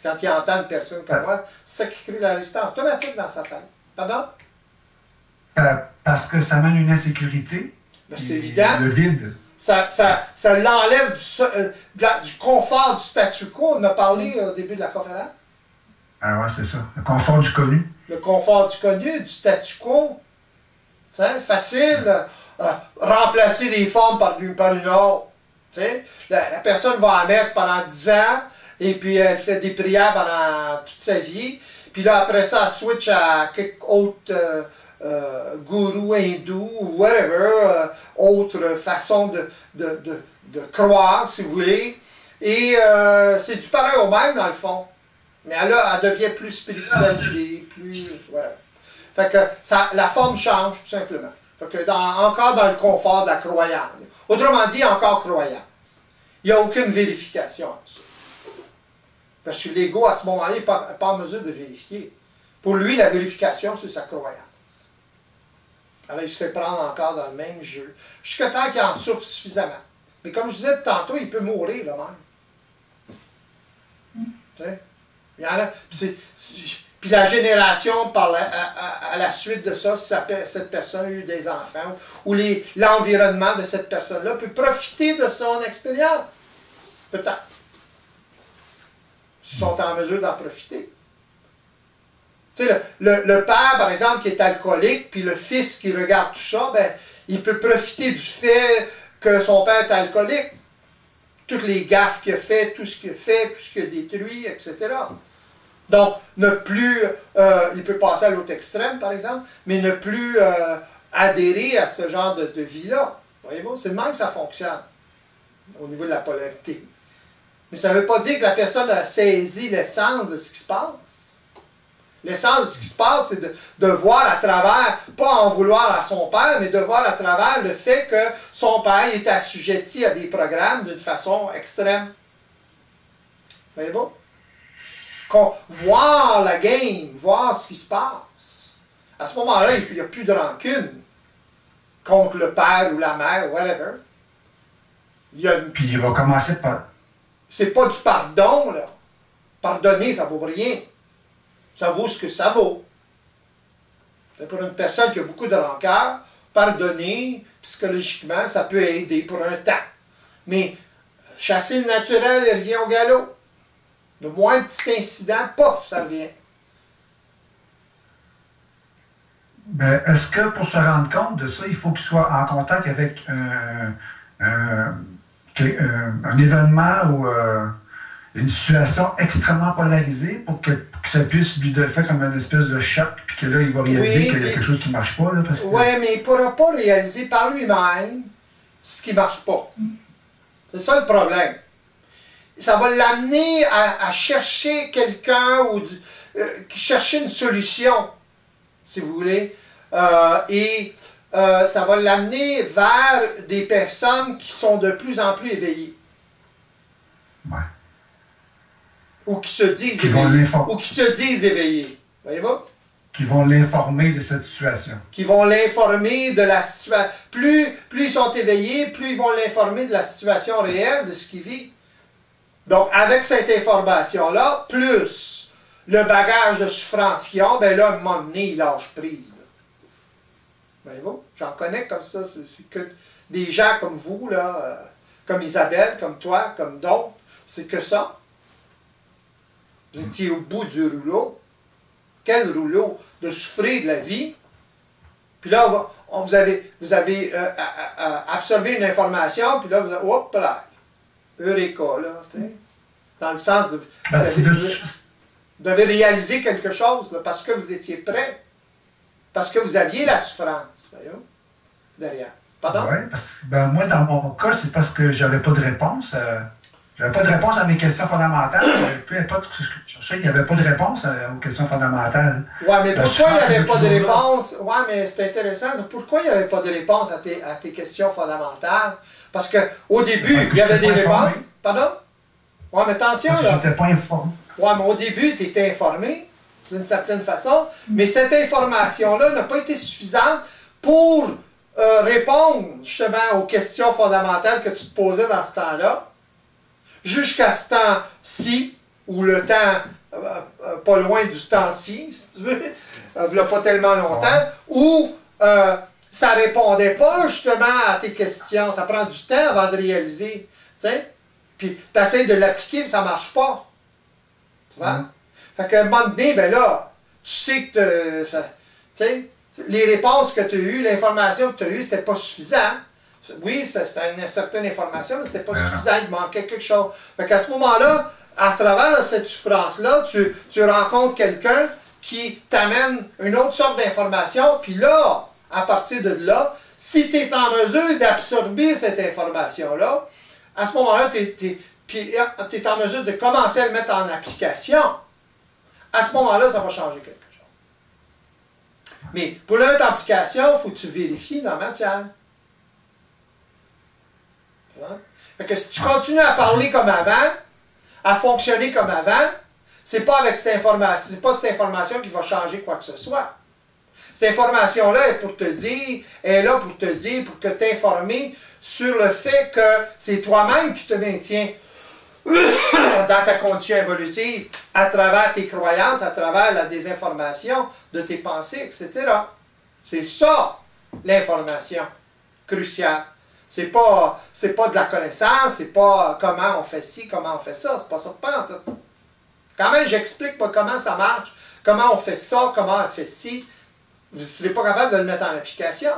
Quand il entend une personne comme moi, c'est ça qui crée la résistance automatique dans sa tête. Pardon? Parce que ça mène une insécurité. C'est évident. Le vide. Ça l'enlève du confort du statu quo. On a parlé au début de la conférence. Ah ouais, c'est ça. Le confort du connu. Le confort du connu, du statu quo. Facile. Remplacer des formes par une autre. La personne va à la messe pendant 10 ans. Et puis, elle fait des prières pendant toute sa vie. Puis là, après ça, elle switch à quelque autre gourou hindou ou whatever, autre façon de croire, si vous voulez. Et c'est du pareil au même, dans le fond. Mais là, elle devient plus spiritualisée, plus... Voilà. Fait que la forme change, tout simplement. Fait que encore dans le confort de la croyance. Autrement dit, encore croyance. Il n'y a aucune vérification en dessous. Parce que l'ego, à ce moment-là, n'est pas en mesure de vérifier. Pour lui, la vérification, c'est sa croyance. Alors, il se fait prendre encore dans le même jeu, jusqu'à temps qu'il en souffre suffisamment. Mais comme je disais tantôt, il peut mourir, là même. Tu sais? Il y en a, puis la génération, à la suite de ça, si cette personne a eu des enfants, ou l'environnement de cette personne-là peut profiter de son expérience. Peut-être. S'ils sont en mesure d'en profiter. Tu sais, le père, par exemple, qui est alcoolique, puis le fils qui regarde tout ça, ben, il peut profiter du fait que son père est alcoolique. Toutes les gaffes qu'il a fait, tout ce qu'il a fait, tout ce qu'il a détruit, etc. Donc, ne plus, il peut passer à l'autre extrême, par exemple, mais ne plus adhérer à ce genre de vie-là. Voyez-vous, c'est de même que ça fonctionne, au niveau de la polarité. Mais ça ne veut pas dire que la personne a saisi l'essence de ce qui se passe. L'essence de ce qui se passe, c'est de voir à travers, pas en vouloir à son père, mais de voir à travers le fait que son père est assujetti à des programmes d'une façon extrême. Voyez-vous? Voir la game, voir ce qui se passe. À ce moment-là, il n'y a plus de rancune contre le père ou la mère, whatever. Puis il va commencer par... C'est pas du pardon, là. Pardonner, ça vaut rien. Ça vaut ce que ça vaut. Pour une personne qui a beaucoup de rancœur, pardonner, psychologiquement, ça peut aider pour un temps. Mais chasser le naturel, il revient au galop. Le moins petit incident, pof, ça revient. Ben, est-ce que pour se rendre compte de ça, il faut qu'il soit en contact avec un événement ou une situation extrêmement polarisée pour que ça puisse lui faire comme une espèce de choc, puis que là, il va réaliser qu'il y a quelque chose qui ne marche pas? Oui, mais il ne pourra pas réaliser par lui-même ce qui ne marche pas. C'est ça le problème. Ça va l'amener à chercher quelqu'un ou chercher une solution, si vous voulez, Ça va l'amener vers des personnes qui sont de plus en plus éveillées. Ouais. Ou qui se disent éveillés. Ou qui se disent éveillés. Voyez-vous? Qui vont l'informer de cette situation. Qui vont l'informer de la situation. Plus ils sont éveillés, plus ils vont l'informer de la situation réelle, de ce qu'il vit. Donc, avec cette information-là, plus le bagage de souffrance qu'ils ont, ben là, à un moment donné, ils lâchent prise. Voyez-vous? J'en connais comme ça. C'est que des gens comme vous, là, comme Isabelle, comme toi, comme d'autres, c'est que ça. Vous étiez au bout du rouleau. Quel rouleau de souffrir de la vie. Puis là, vous avez absorbé une information, puis là, vous avez, hop là, Eureka, là, tu sais. Dans le sens de, vous devez réaliser quelque chose, là, parce que vous étiez prêt. Parce que vous aviez la souffrance, voyons, derrière. Pardon? Oui, parce que moi, dans mon cas, c'est parce que j'avais pas de réponse. J'avais pas de réponse à mes questions fondamentales. Peu importe ce que je cherchais, il n'y avait pas de réponse aux questions fondamentales. Oui, mais pourquoi il n'y avait pas de réponse? Oui, mais c'est intéressant. Pourquoi il n'y avait pas de réponse à tes questions fondamentales? Parce qu'au début, il y avait des réponses. Pardon? Oui, mais attention, là. Je n'étais pas informé. Oui, mais au début, tu étais informé, d'une certaine façon, mais cette information-là n'a pas été suffisante pour répondre, justement, aux questions fondamentales que tu te posais dans ce temps-là. Jusqu'à ce temps-ci, ou le temps pas loin du temps-ci, si tu veux, il n'y a pas tellement longtemps, où ça ne répondait pas justement à tes questions. Ça prend du temps avant de réaliser. T'sais? Puis tu essaies de l'appliquer, mais ça ne marche pas. Tu vois? Fait qu'à un moment donné, ben là, tu sais que les réponses que tu as eues, l'information que tu as eue, c'était pas suffisant. Oui, c'était une certaine information, mais ce n'était pas suffisant, il manquait quelque chose. Fait qu'à ce moment-là, à travers cette souffrance-là, tu rencontres quelqu'un qui t'amène une autre sorte d'information, puis là, à partir de là, si tu es en mesure d'absorber cette information-là, à ce moment-là, tu es en mesure de commencer à le mettre en application. À ce moment-là, ça va changer quelque chose. Mais pour le mettre en application, il faut que tu vérifies dans la matière. Fait que si tu continues à parler comme avant, à fonctionner comme avant, c'est pas avec cette information, c'est pas cette information qui va changer quoi que ce soit. Cette information-là est pour te dire, est là pour te dire, pour que t'informer sur le fait que c'est toi-même qui te maintiens dans ta condition évolutive à travers tes croyances, à travers la désinformation de tes pensées, etc. C'est ça, l'information cruciale. C'est pas de la connaissance, c'est pas comment on fait ci, comment on fait ça, c'est pas ça pas en tout. Quand même, j'explique pas comment ça marche, comment on fait ça, comment on fait ci, vous ne serez pas capable de le mettre en application.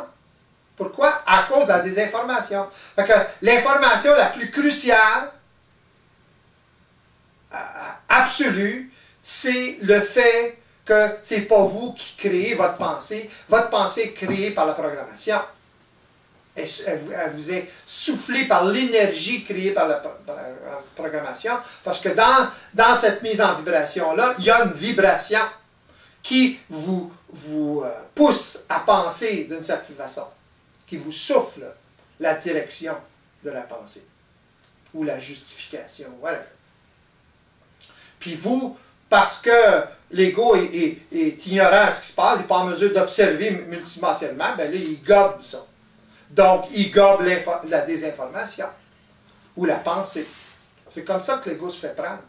Pourquoi? À cause de la désinformation. Fait que l'information la plus cruciale, absolue, c'est le fait que c'est pas vous qui créez votre pensée. Votre pensée est créée par la programmation. Elle vous est soufflée par l'énergie créée par la programmation, parce que dans cette mise en vibration-là, il y a une vibration qui vous pousse à penser d'une certaine façon, qui vous souffle la direction de la pensée, ou la justification, voilà. Puis vous, parce que l'ego est ignorant à ce qui se passe, il n'est pas en mesure d'observer multidimensionnellement, bien là, il gobe ça. Donc, il gobe la désinformation ou la pensée. C'est comme ça que l'ego se fait prendre.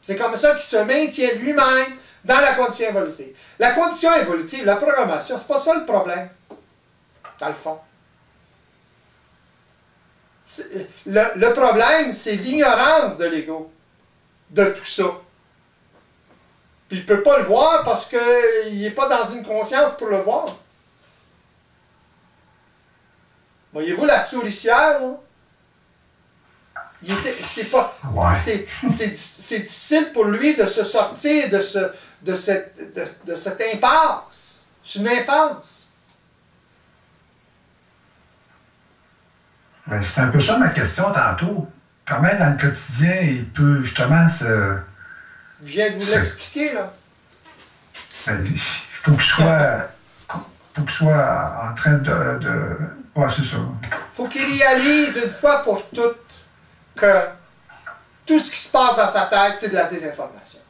C'est comme ça qu'il se maintient lui-même dans la condition évolutive. La condition évolutive, la programmation, c'est pas ça le problème, dans le fond. Le problème, c'est l'ignorance de l'ego de tout ça. Puis il ne peut pas le voir parce qu'il n'est pas dans une conscience pour le voir. Voyez-vous la souricière, là? C'est difficile pour lui de se sortir de cette impasse. C'est une impasse. Ben, c'est un peu ça ma question tantôt. Comment dans le quotidien il peut justement se... Je viens de vous l'expliquer, là. Il faut que je sois faut qu'il soit en train de... Ouais, c'est ça. Faut qu'il réalise une fois pour toutes que tout ce qui se passe dans sa tête, c'est de la désinformation.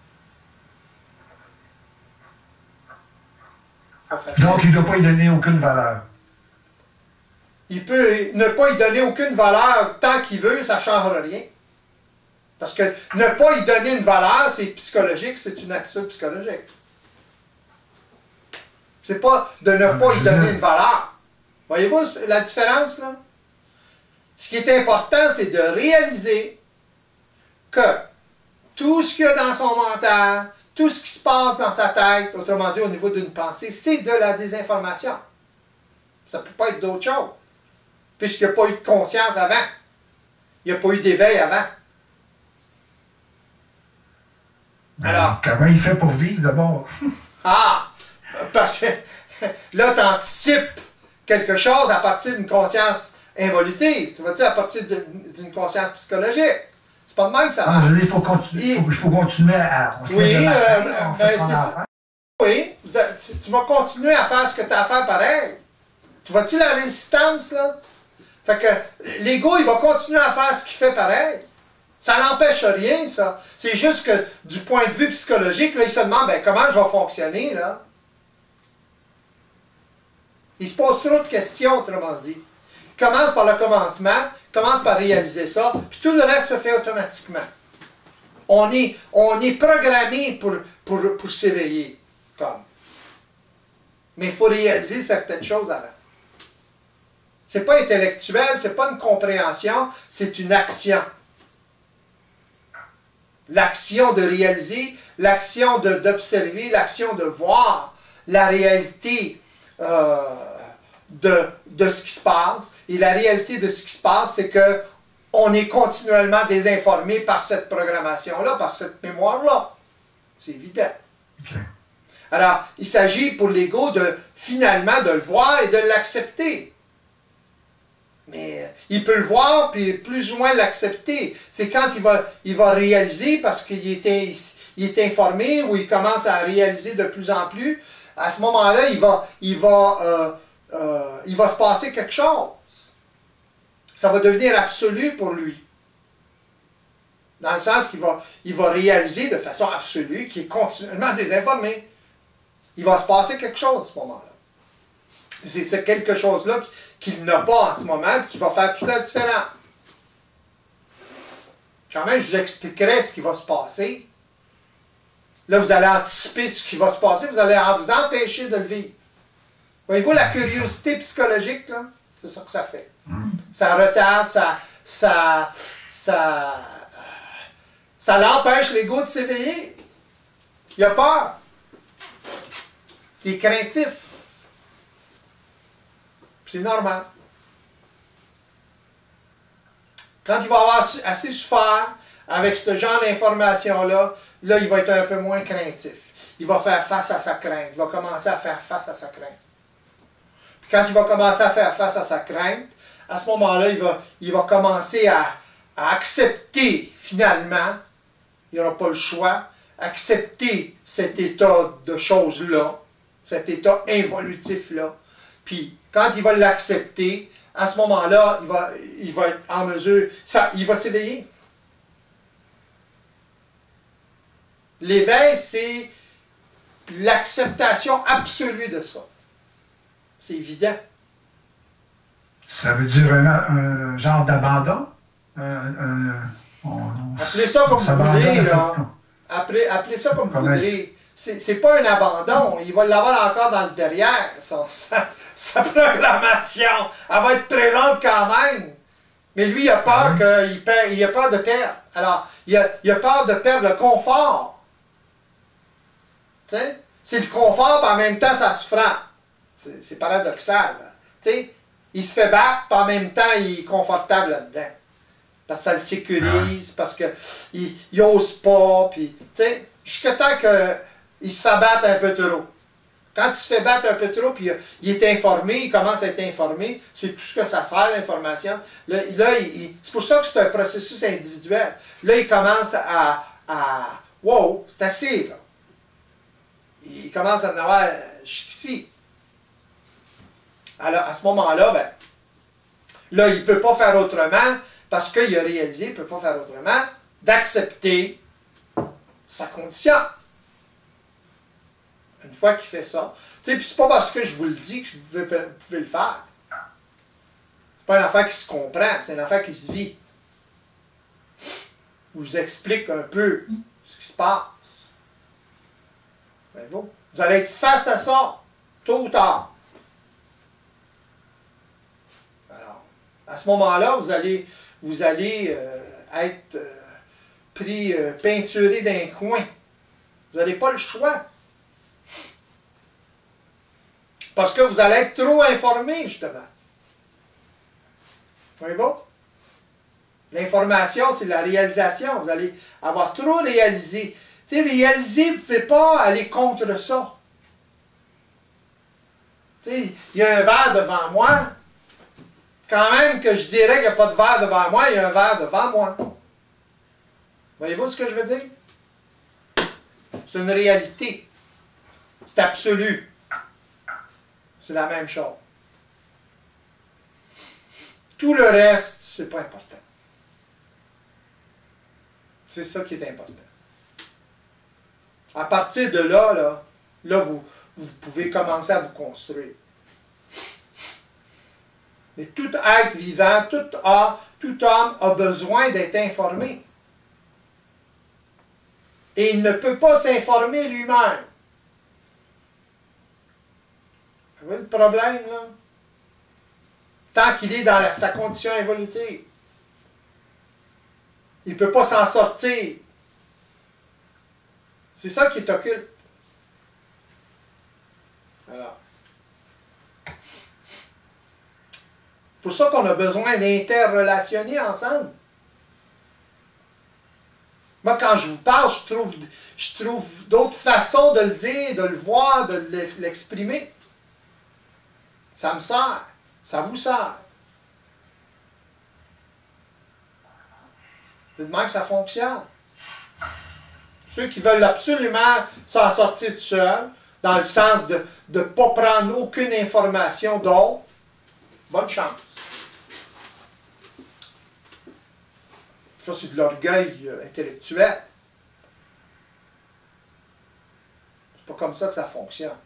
Donc, il ne doit pas y donner aucune valeur. Il peut ne pas y donner aucune valeur tant qu'il veut, ça ne changera rien. Parce que ne pas y donner une valeur, c'est psychologique, c'est une attitude psychologique. C'est pas de ne pas y donner une valeur. Voyez-vous la différence, là? Ce qui est important, c'est de réaliser que tout ce qu'il y a dans son mental, tout ce qui se passe dans sa tête, autrement dit au niveau d'une pensée, c'est de la désinformation. Ça ne peut pas être d'autre chose. Puisqu'il n'y a pas eu de conscience avant. Il n'y a pas eu d'éveil avant. Alors, comment il fait pour vivre d'abord? Ah! Parce que là, tu anticipes quelque chose à partir d'une conscience involutive. Tu vois-tu, à partir d'une conscience psychologique. C'est pas de même que ça marche. Je veux dire, il faut continuer à... Oui, c'est ça. Oui, tu vas continuer à faire ce que tu as à faire pareil. Tu vois-tu la résistance, là? Fait que l'ego, il va continuer à faire ce qu'il fait pareil. Ça n'empêche rien, ça. C'est juste que, du point de vue psychologique, là, il se demande, ben, comment je vais fonctionner, là? Il se pose trop de questions, autrement dit. Il commence par le commencement, commence par réaliser ça, puis tout le reste se fait automatiquement. On est programmé pour s'éveiller, comme. Mais il faut réaliser certaines choses avant. C'est pas intellectuel, c'est pas une compréhension, c'est une action. L'action de réaliser, l'action d'observer, l'action de voir la réalité de ce qui se passe. Et la réalité de ce qui se passe, c'est que on est continuellement désinformé par cette programmation-là, par cette mémoire-là. C'est évident. Okay. Alors, il s'agit pour l'ego finalement de le voir et de l'accepter. Mais il peut le voir puis plus ou moins l'accepter. C'est quand il va réaliser parce qu'il est informé ou il commence à réaliser de plus en plus. À ce moment-là, il va se passer quelque chose. Ça va devenir absolu pour lui. Dans le sens qu'il va réaliser de façon absolue qu'il est continuellement désinformé. Il va se passer quelque chose à ce moment-là. C'est quelque chose-là qu'il n'a pas en ce moment et qui va faire toute la différence. Quand même, je vous expliquerai ce qui va se passer. Là, vous allez anticiper ce qui va se passer, vous allez vous empêcher de le vivre. Voyez-vous, la curiosité psychologique, là, c'est ça que ça fait. Ça retarde, ça l'empêche l'ego de s'éveiller. Il a peur. Il est craintif. C'est normal. Quand il va avoir assez souffert avec ce genre d'informations-là, là, il va être un peu moins craintif. Il va faire face à sa crainte. Il va commencer à faire face à sa crainte. Puis quand il va commencer à faire face à sa crainte, à ce moment-là, il va commencer à accepter finalement, il n'aura pas le choix, accepter cet état de choses-là, cet état involutif-là. Puis, quand il va l'accepter, à ce moment-là, il va être en mesure, il va s'éveiller. L'éveil, c'est l'acceptation absolue de ça. C'est évident. Ça veut dire un genre d'abandon? Appelez ça comme vous voulez. Appelez ça comme vous voulez. C'est pas un abandon. Il va l'avoir encore dans le derrière, sa proclamation. Elle va être présente quand même. Mais lui, il a peur il a peur de perdre. Alors, il a peur de perdre le confort. T'sais? C'est le confort, puis en même temps, ça se frappe. C'est paradoxal. Il se fait battre, puis en même temps, il est confortable là-dedans. Parce que ça le sécurise, parce qu'il n'ose pas, puis, jusqu'à temps qu'il se fait battre un peu trop. Quand il se fait battre un peu trop, puis il est informé, il commence à être informé, c'est tout ce que ça sert, l'information. Là c'est pour ça que c'est un processus individuel. Là, il commence à wow, c'est assez, là. Il commence à en avoir jusqu'ici. Alors, à ce moment-là, ben, là, il ne peut pas faire autrement, parce qu'il a réalisé, il ne peut pas faire autrement, d'accepter sa condition. Une fois qu'il fait ça. Tu sais, puis c'est pas parce que je vous le dis que vous pouvez le faire. C'est pas une affaire qui se comprend, c'est une affaire qui se vit. Je vous explique un peu ce qui se passe. Voyez-vous? Vous allez être face à ça, tôt ou tard. Alors, à ce moment-là, vous allez être pris, peinturé d'un coin. Vous n'avez pas le choix. Parce que vous allez être trop informé, justement. Voyez-vous? L'information, c'est la réalisation. Vous allez avoir trop réalisé. Tu sais, réaliser, vous ne pouvez pas aller contre ça. Tu sais, il y a un verre devant moi. Quand même que je dirais qu'il n'y a pas de verre devant moi, il y a un verre devant moi. Voyez-vous ce que je veux dire? C'est une réalité. C'est absolu. C'est la même chose. Tout le reste, c'est pas important. C'est ça qui est important. À partir de là, vous pouvez commencer à vous construire. Mais tout être vivant, tout homme a besoin d'être informé. Et il ne peut pas s'informer lui-même. Vous voyez le problème, là? Tant qu'il est dans sa condition évolutive. Il ne peut pas s'en sortir. C'est ça qui est occulte. Alors. Pour ça qu'on a besoin d'interrelationner ensemble. Moi, quand je vous parle, je trouve d'autres façons de le dire, de le voir, de l'exprimer. Ça me sert. Ça vous sert. C'est de même que ça fonctionne. Ceux qui veulent absolument s'en sortir tout seuls, dans le sens de ne pas prendre aucune information d'autre, bonne chance. Ça, c'est de l'orgueil intellectuel. C'est pas comme ça que ça fonctionne.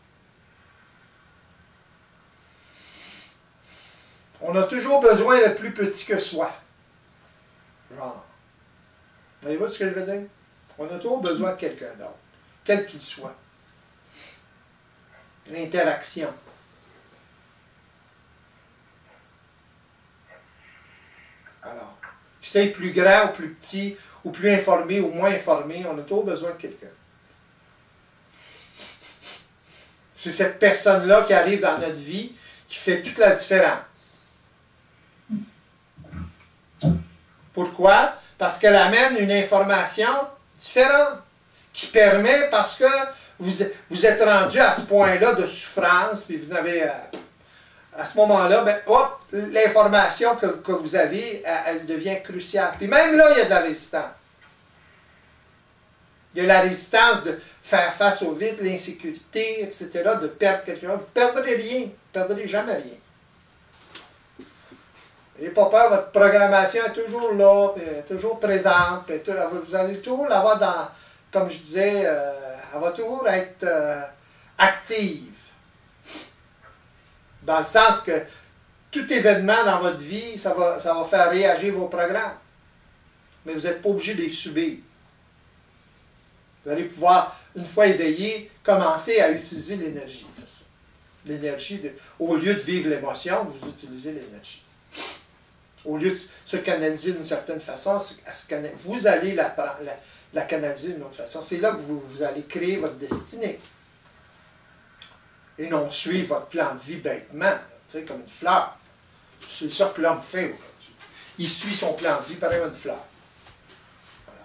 On a toujours besoin de plus petit que soi. Genre. Voyez-vous ce que je veux dire? On a toujours besoin de quelqu'un d'autre, quel qu'il soit. L'interaction. Alors, que c'est plus grand ou plus petit, ou plus informé ou moins informé, on a toujours besoin de quelqu'un. C'est cette personne-là qui arrive dans notre vie qui fait toute la différence. Pourquoi? Parce qu'elle amène une information différente, qui permet, parce que vous êtes rendu à ce point-là de souffrance, puis vous n'avez, à ce moment-là, ben, hop, l'information que vous avez, elle devient cruciale. Puis même là, il y a de la résistance. Il y a la résistance de faire face au vide, l'insécurité, etc., de perdre quelqu'un. Vous ne perdrez rien, vous ne perdrez jamais rien. N'ayez pas peur, votre programmation est toujours là, puis toujours présente, puis vous allez toujours l'avoir dans, comme je disais, elle va toujours être active. Dans le sens que tout événement dans votre vie, ça va faire réagir vos programmes. Mais vous n'êtes pas obligé de les subir. Vous allez pouvoir, une fois éveillé, commencer à utiliser l'énergie. L'énergie, au lieu de vivre l'émotion, vous utilisez l'énergie. Au lieu de se canaliser d'une certaine façon, vous allez la canaliser d'une autre façon. C'est là que vous allez créer votre destinée. Et non suivre votre plan de vie bêtement, comme une fleur. C'est ça que l'homme fait aujourd'hui. Il suit son plan de vie pareil comme une fleur. Voilà.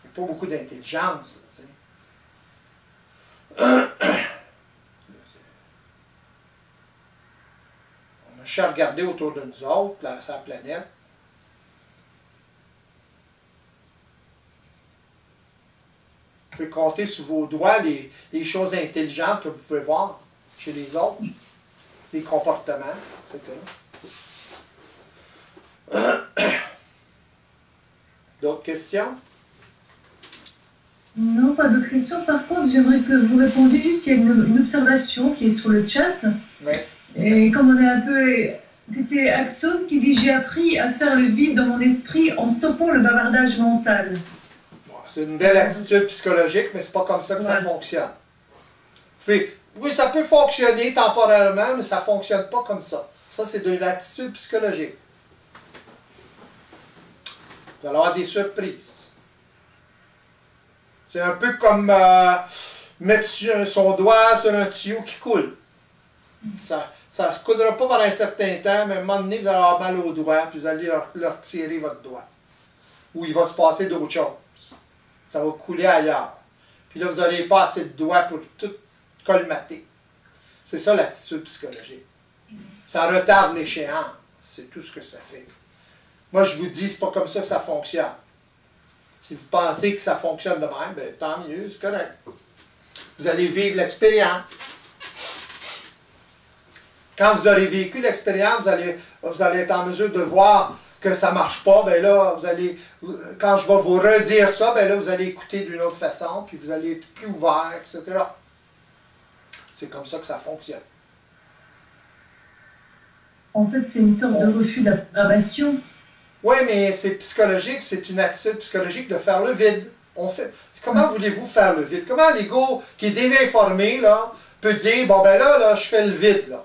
Il n'y a pas beaucoup d'intelligence. On a cher à regarder autour de nous autres, sa planète. Vous pouvez compter sur vos doigts les choses intelligentes que vous pouvez voir chez les autres. des comportements, etc. D'autres questions? Non, pas d'autres questions. Par contre, j'aimerais que vous répondiez juste, il y a une observation qui est sur le chat. Oui. Et comme on est un peu... C'était Axon qui dit « J'ai appris à faire le vide dans mon esprit en stoppant le bavardage mental. » Bon, c'est une belle attitude psychologique, mais c'est pas comme ça que ça fonctionne. Oui, ça peut fonctionner temporairement, mais ça ne fonctionne pas comme ça. Ça, c'est de l'attitude psychologique. Vous allez avoir des surprises. C'est un peu comme mettre son doigt sur un tuyau qui coule. Ça ne se coulera pas pendant un certain temps, mais à un moment donné, vous allez avoir mal au doigt, puis vous allez leur tirer votre doigt. Ou il va se passer d'autres choses. Ça va couler ailleurs. Puis là, vous n'aurez pas assez de doigts pour tout colmater. C'est ça l'attitude psychologique. Ça retarde l'échéance. C'est tout ce que ça fait. Moi, je vous dis, c'est pas comme ça que ça fonctionne. Si vous pensez que ça fonctionne de même, ben, tant mieux, c'est correct. Vous allez vivre l'expérience. Quand vous aurez vécu l'expérience, vous allez être en mesure de voir que ça ne marche pas. Ben là, quand je vais vous redire ça, ben là, vous allez écouter d'une autre façon, puis vous allez être plus ouvert, etc. C'est comme ça que ça fonctionne. En fait, c'est une sorte de refus d'approbation. Oui, mais c'est psychologique, c'est une attitude psychologique de faire le vide. Comment voulez-vous faire le vide? Comment l'ego qui est désinformé là, peut dire, bon ben là, je fais le vide, là.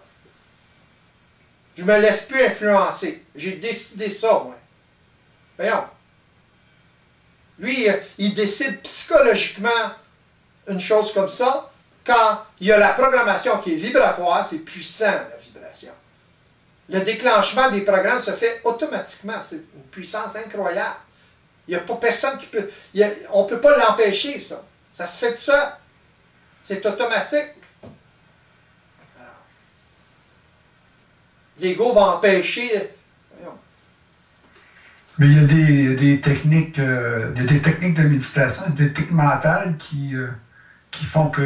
Je me laisse plus influencer. J'ai décidé ça, moi. Voyons. Lui, il décide psychologiquement une chose comme ça. Quand il y a la programmation qui est vibratoire, c'est puissant, la vibration. Le déclenchement des programmes se fait automatiquement. C'est une puissance incroyable. Il n'y a pas personne qui peut... on ne peut pas l'empêcher, ça. Ça se fait tout seul. C'est automatique. L'ego va empêcher... Mais il y a des techniques, des techniques de méditation, des techniques mentales qui font que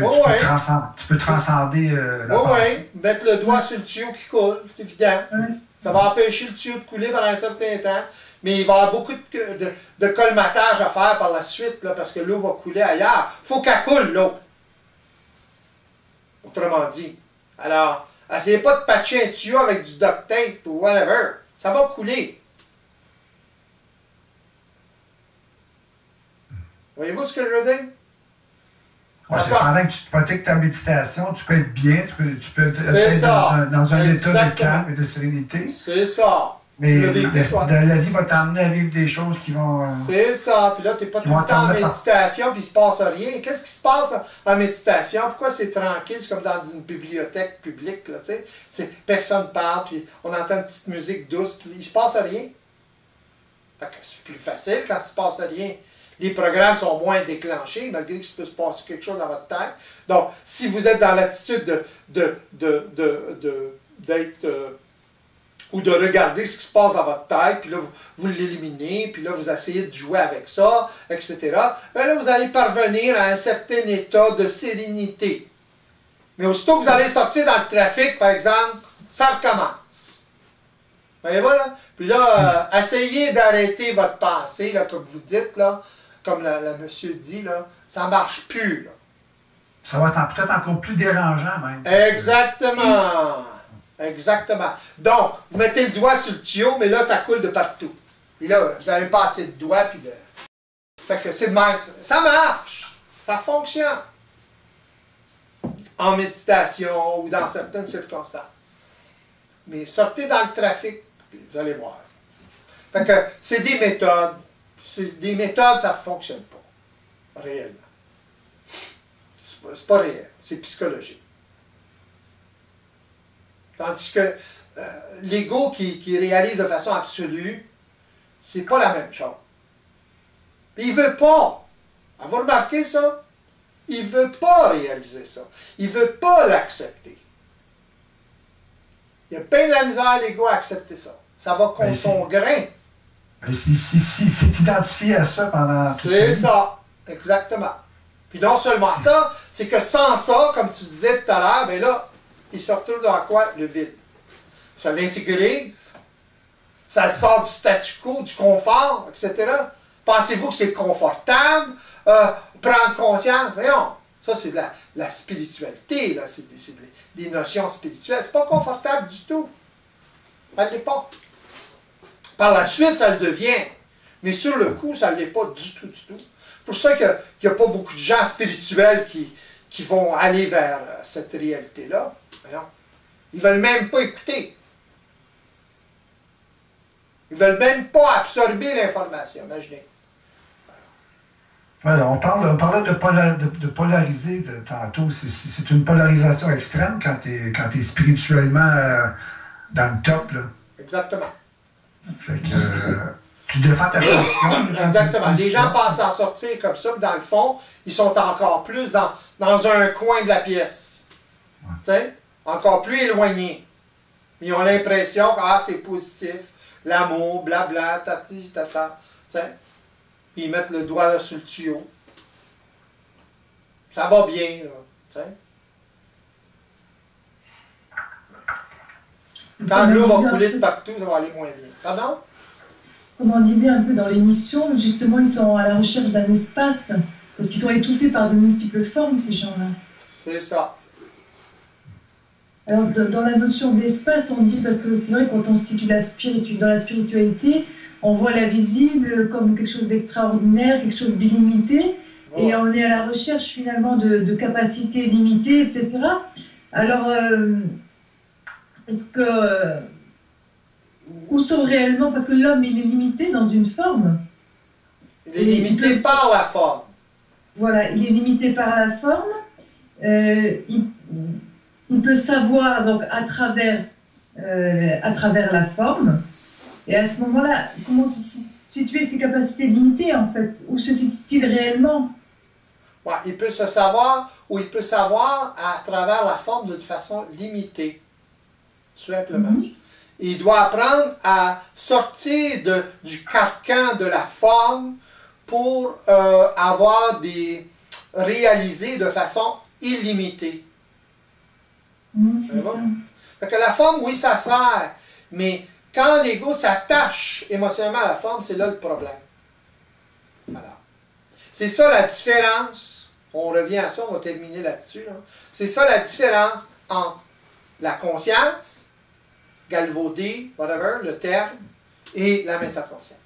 tu peux transcender la pensée. Oui, mettre le doigt sur le tuyau qui coule, c'est évident. Ça va empêcher le tuyau de couler pendant un certain temps, mais il va y avoir beaucoup de colmatage à faire par la suite, là, parce que l'eau va couler ailleurs. Il faut qu'elle coule, l'eau. Autrement dit. Alors, essayez pas de patcher un tuyau avec du duct tape ou whatever. Ça va couler. Voyez-vous ce que je veux dire? Ouais, pendant que tu pratiques ta méditation, tu peux être bien, tu peux être dans un état de calme et de sérénité. C'est ça. Mais la vie va t'emmener à vivre des choses qui vont... C'est ça. Puis là, tu n'es pas tout le temps en méditation, puis il ne se passe rien. Qu'est-ce qui se passe en méditation? Pourquoi c'est tranquille? C'est comme dans une bibliothèque publique, là, tu sais. Personne parle, puis on entend une petite musique douce, puis il ne se passe rien. Fait que c'est plus facile quand il ne se passe rien. Les programmes sont moins déclenchés, malgré qu'il peut se passer quelque chose dans votre tête. Donc, si vous êtes dans l'attitude d'être... ou de regarder ce qui se passe dans votre tête, puis là, vous l'éliminez, puis là, vous essayez de jouer avec ça, etc., bien là, vous allez parvenir à un certain état de sérénité. Mais aussitôt que vous allez sortir dans le trafic, par exemple, ça recommence. Voyez-vous, là? Puis là, essayez d'arrêter votre pensée, là, comme vous dites, là, comme le monsieur dit, là, ça ne marche plus, là. Ça va être peut-être encore plus dérangeant, même. Exactement! Exactement. Donc, vous mettez le doigt sur le tuyau, mais là, ça coule de partout. Puis là, vous n'avez pas assez de doigts, puis de... Fait que c'est de même. Ça marche! Ça fonctionne! En méditation ou dans certaines circonstances. Mais sortez dans le trafic, puis vous allez voir. Fait que c'est des méthodes. Des méthodes, ça ne fonctionne pas. Réellement. C'est pas réel. C'est psychologique. Tandis que l'ego qui réalise de façon absolue, c'est pas la même chose. Puis il veut pas. Vous remarquez ça? Il veut pas réaliser ça. Il veut pas l'accepter. Il a bien de la misère, l'ego, à accepter ça. Ça va contre son grain. Si tu t'identifies à ça pendant... C'est ça. Exactement. Puis non seulement ça, c'est que sans ça, comme tu disais tout à l'heure, bien là, il se retrouve dans quoi? Le vide. Ça l'insécurise. Ça le sort du statu quo, du confort, etc. Pensez-vous que c'est confortable? Prendre conscience? Voyons, ça c'est de la spiritualité, là. C'est des notions spirituelles. C'est pas confortable du tout. Ça ne l'est pas. Par la suite, ça le devient. Mais sur le coup, ça ne l'est pas du tout, du tout. C'est pour ça qu'il n'y a pas beaucoup de gens spirituels qui vont aller vers cette réalité-là. Voyons. Ils ne veulent même pas écouter. Ils ne veulent même pas absorber l'information, imaginez. Voilà, on parlait de polariser tantôt. C'est une polarisation extrême quand tu es spirituellement dans le top. Là. Exactement. Fait que tu défends ta position. Exactement. Les gens pensent s'en sortir comme ça, mais dans le fond, ils sont encore plus dans un coin de la pièce. Ouais. Tu sais? Encore plus éloignés. Ils ont l'impression que c'est positif. L'amour, blabla, tati, tata. T'sais? Ils mettent le doigt là sur le tuyau. Ça va bien, là. T'sais? Quand l'eau va couler de partout, ça va aller moins bien. Pardon? Comme on disait un peu dans l'émission, justement, ils sont à la recherche d'un espace, parce qu'ils sont étouffés par de multiples formes, ces gens-là. C'est ça. Alors, dans la notion d'espace, on dit, parce que c'est vrai, quand on se situe dans la spiritualité, on voit l'invisible comme quelque chose d'extraordinaire, quelque chose d'illimité, et on est à la recherche finalement de capacités limitées, etc. Alors, est-ce que... où sont réellement... Parce que l'homme, il est limité dans une forme. Il est limité par la forme. Voilà, il est limité par la forme. Il peut savoir donc à travers la forme. Et à ce moment-là, comment se situer ses capacités limitées en fait? Où se situe-t-il réellement? Ouais, il peut se savoir, ou il peut savoir à travers la forme d'une façon limitée. Tout simplement. Il doit apprendre à sortir du carcan de la forme pour réaliser de façon illimitée. C'est ça. Fait que la forme, oui, ça sert, mais quand l'ego s'attache émotionnellement à la forme, c'est là le problème. Voilà. C'est ça la différence. On revient à ça, on va terminer là-dessus. Là. C'est ça la différence entre la conscience, galvaudée, whatever, le terme, et la métaconscience.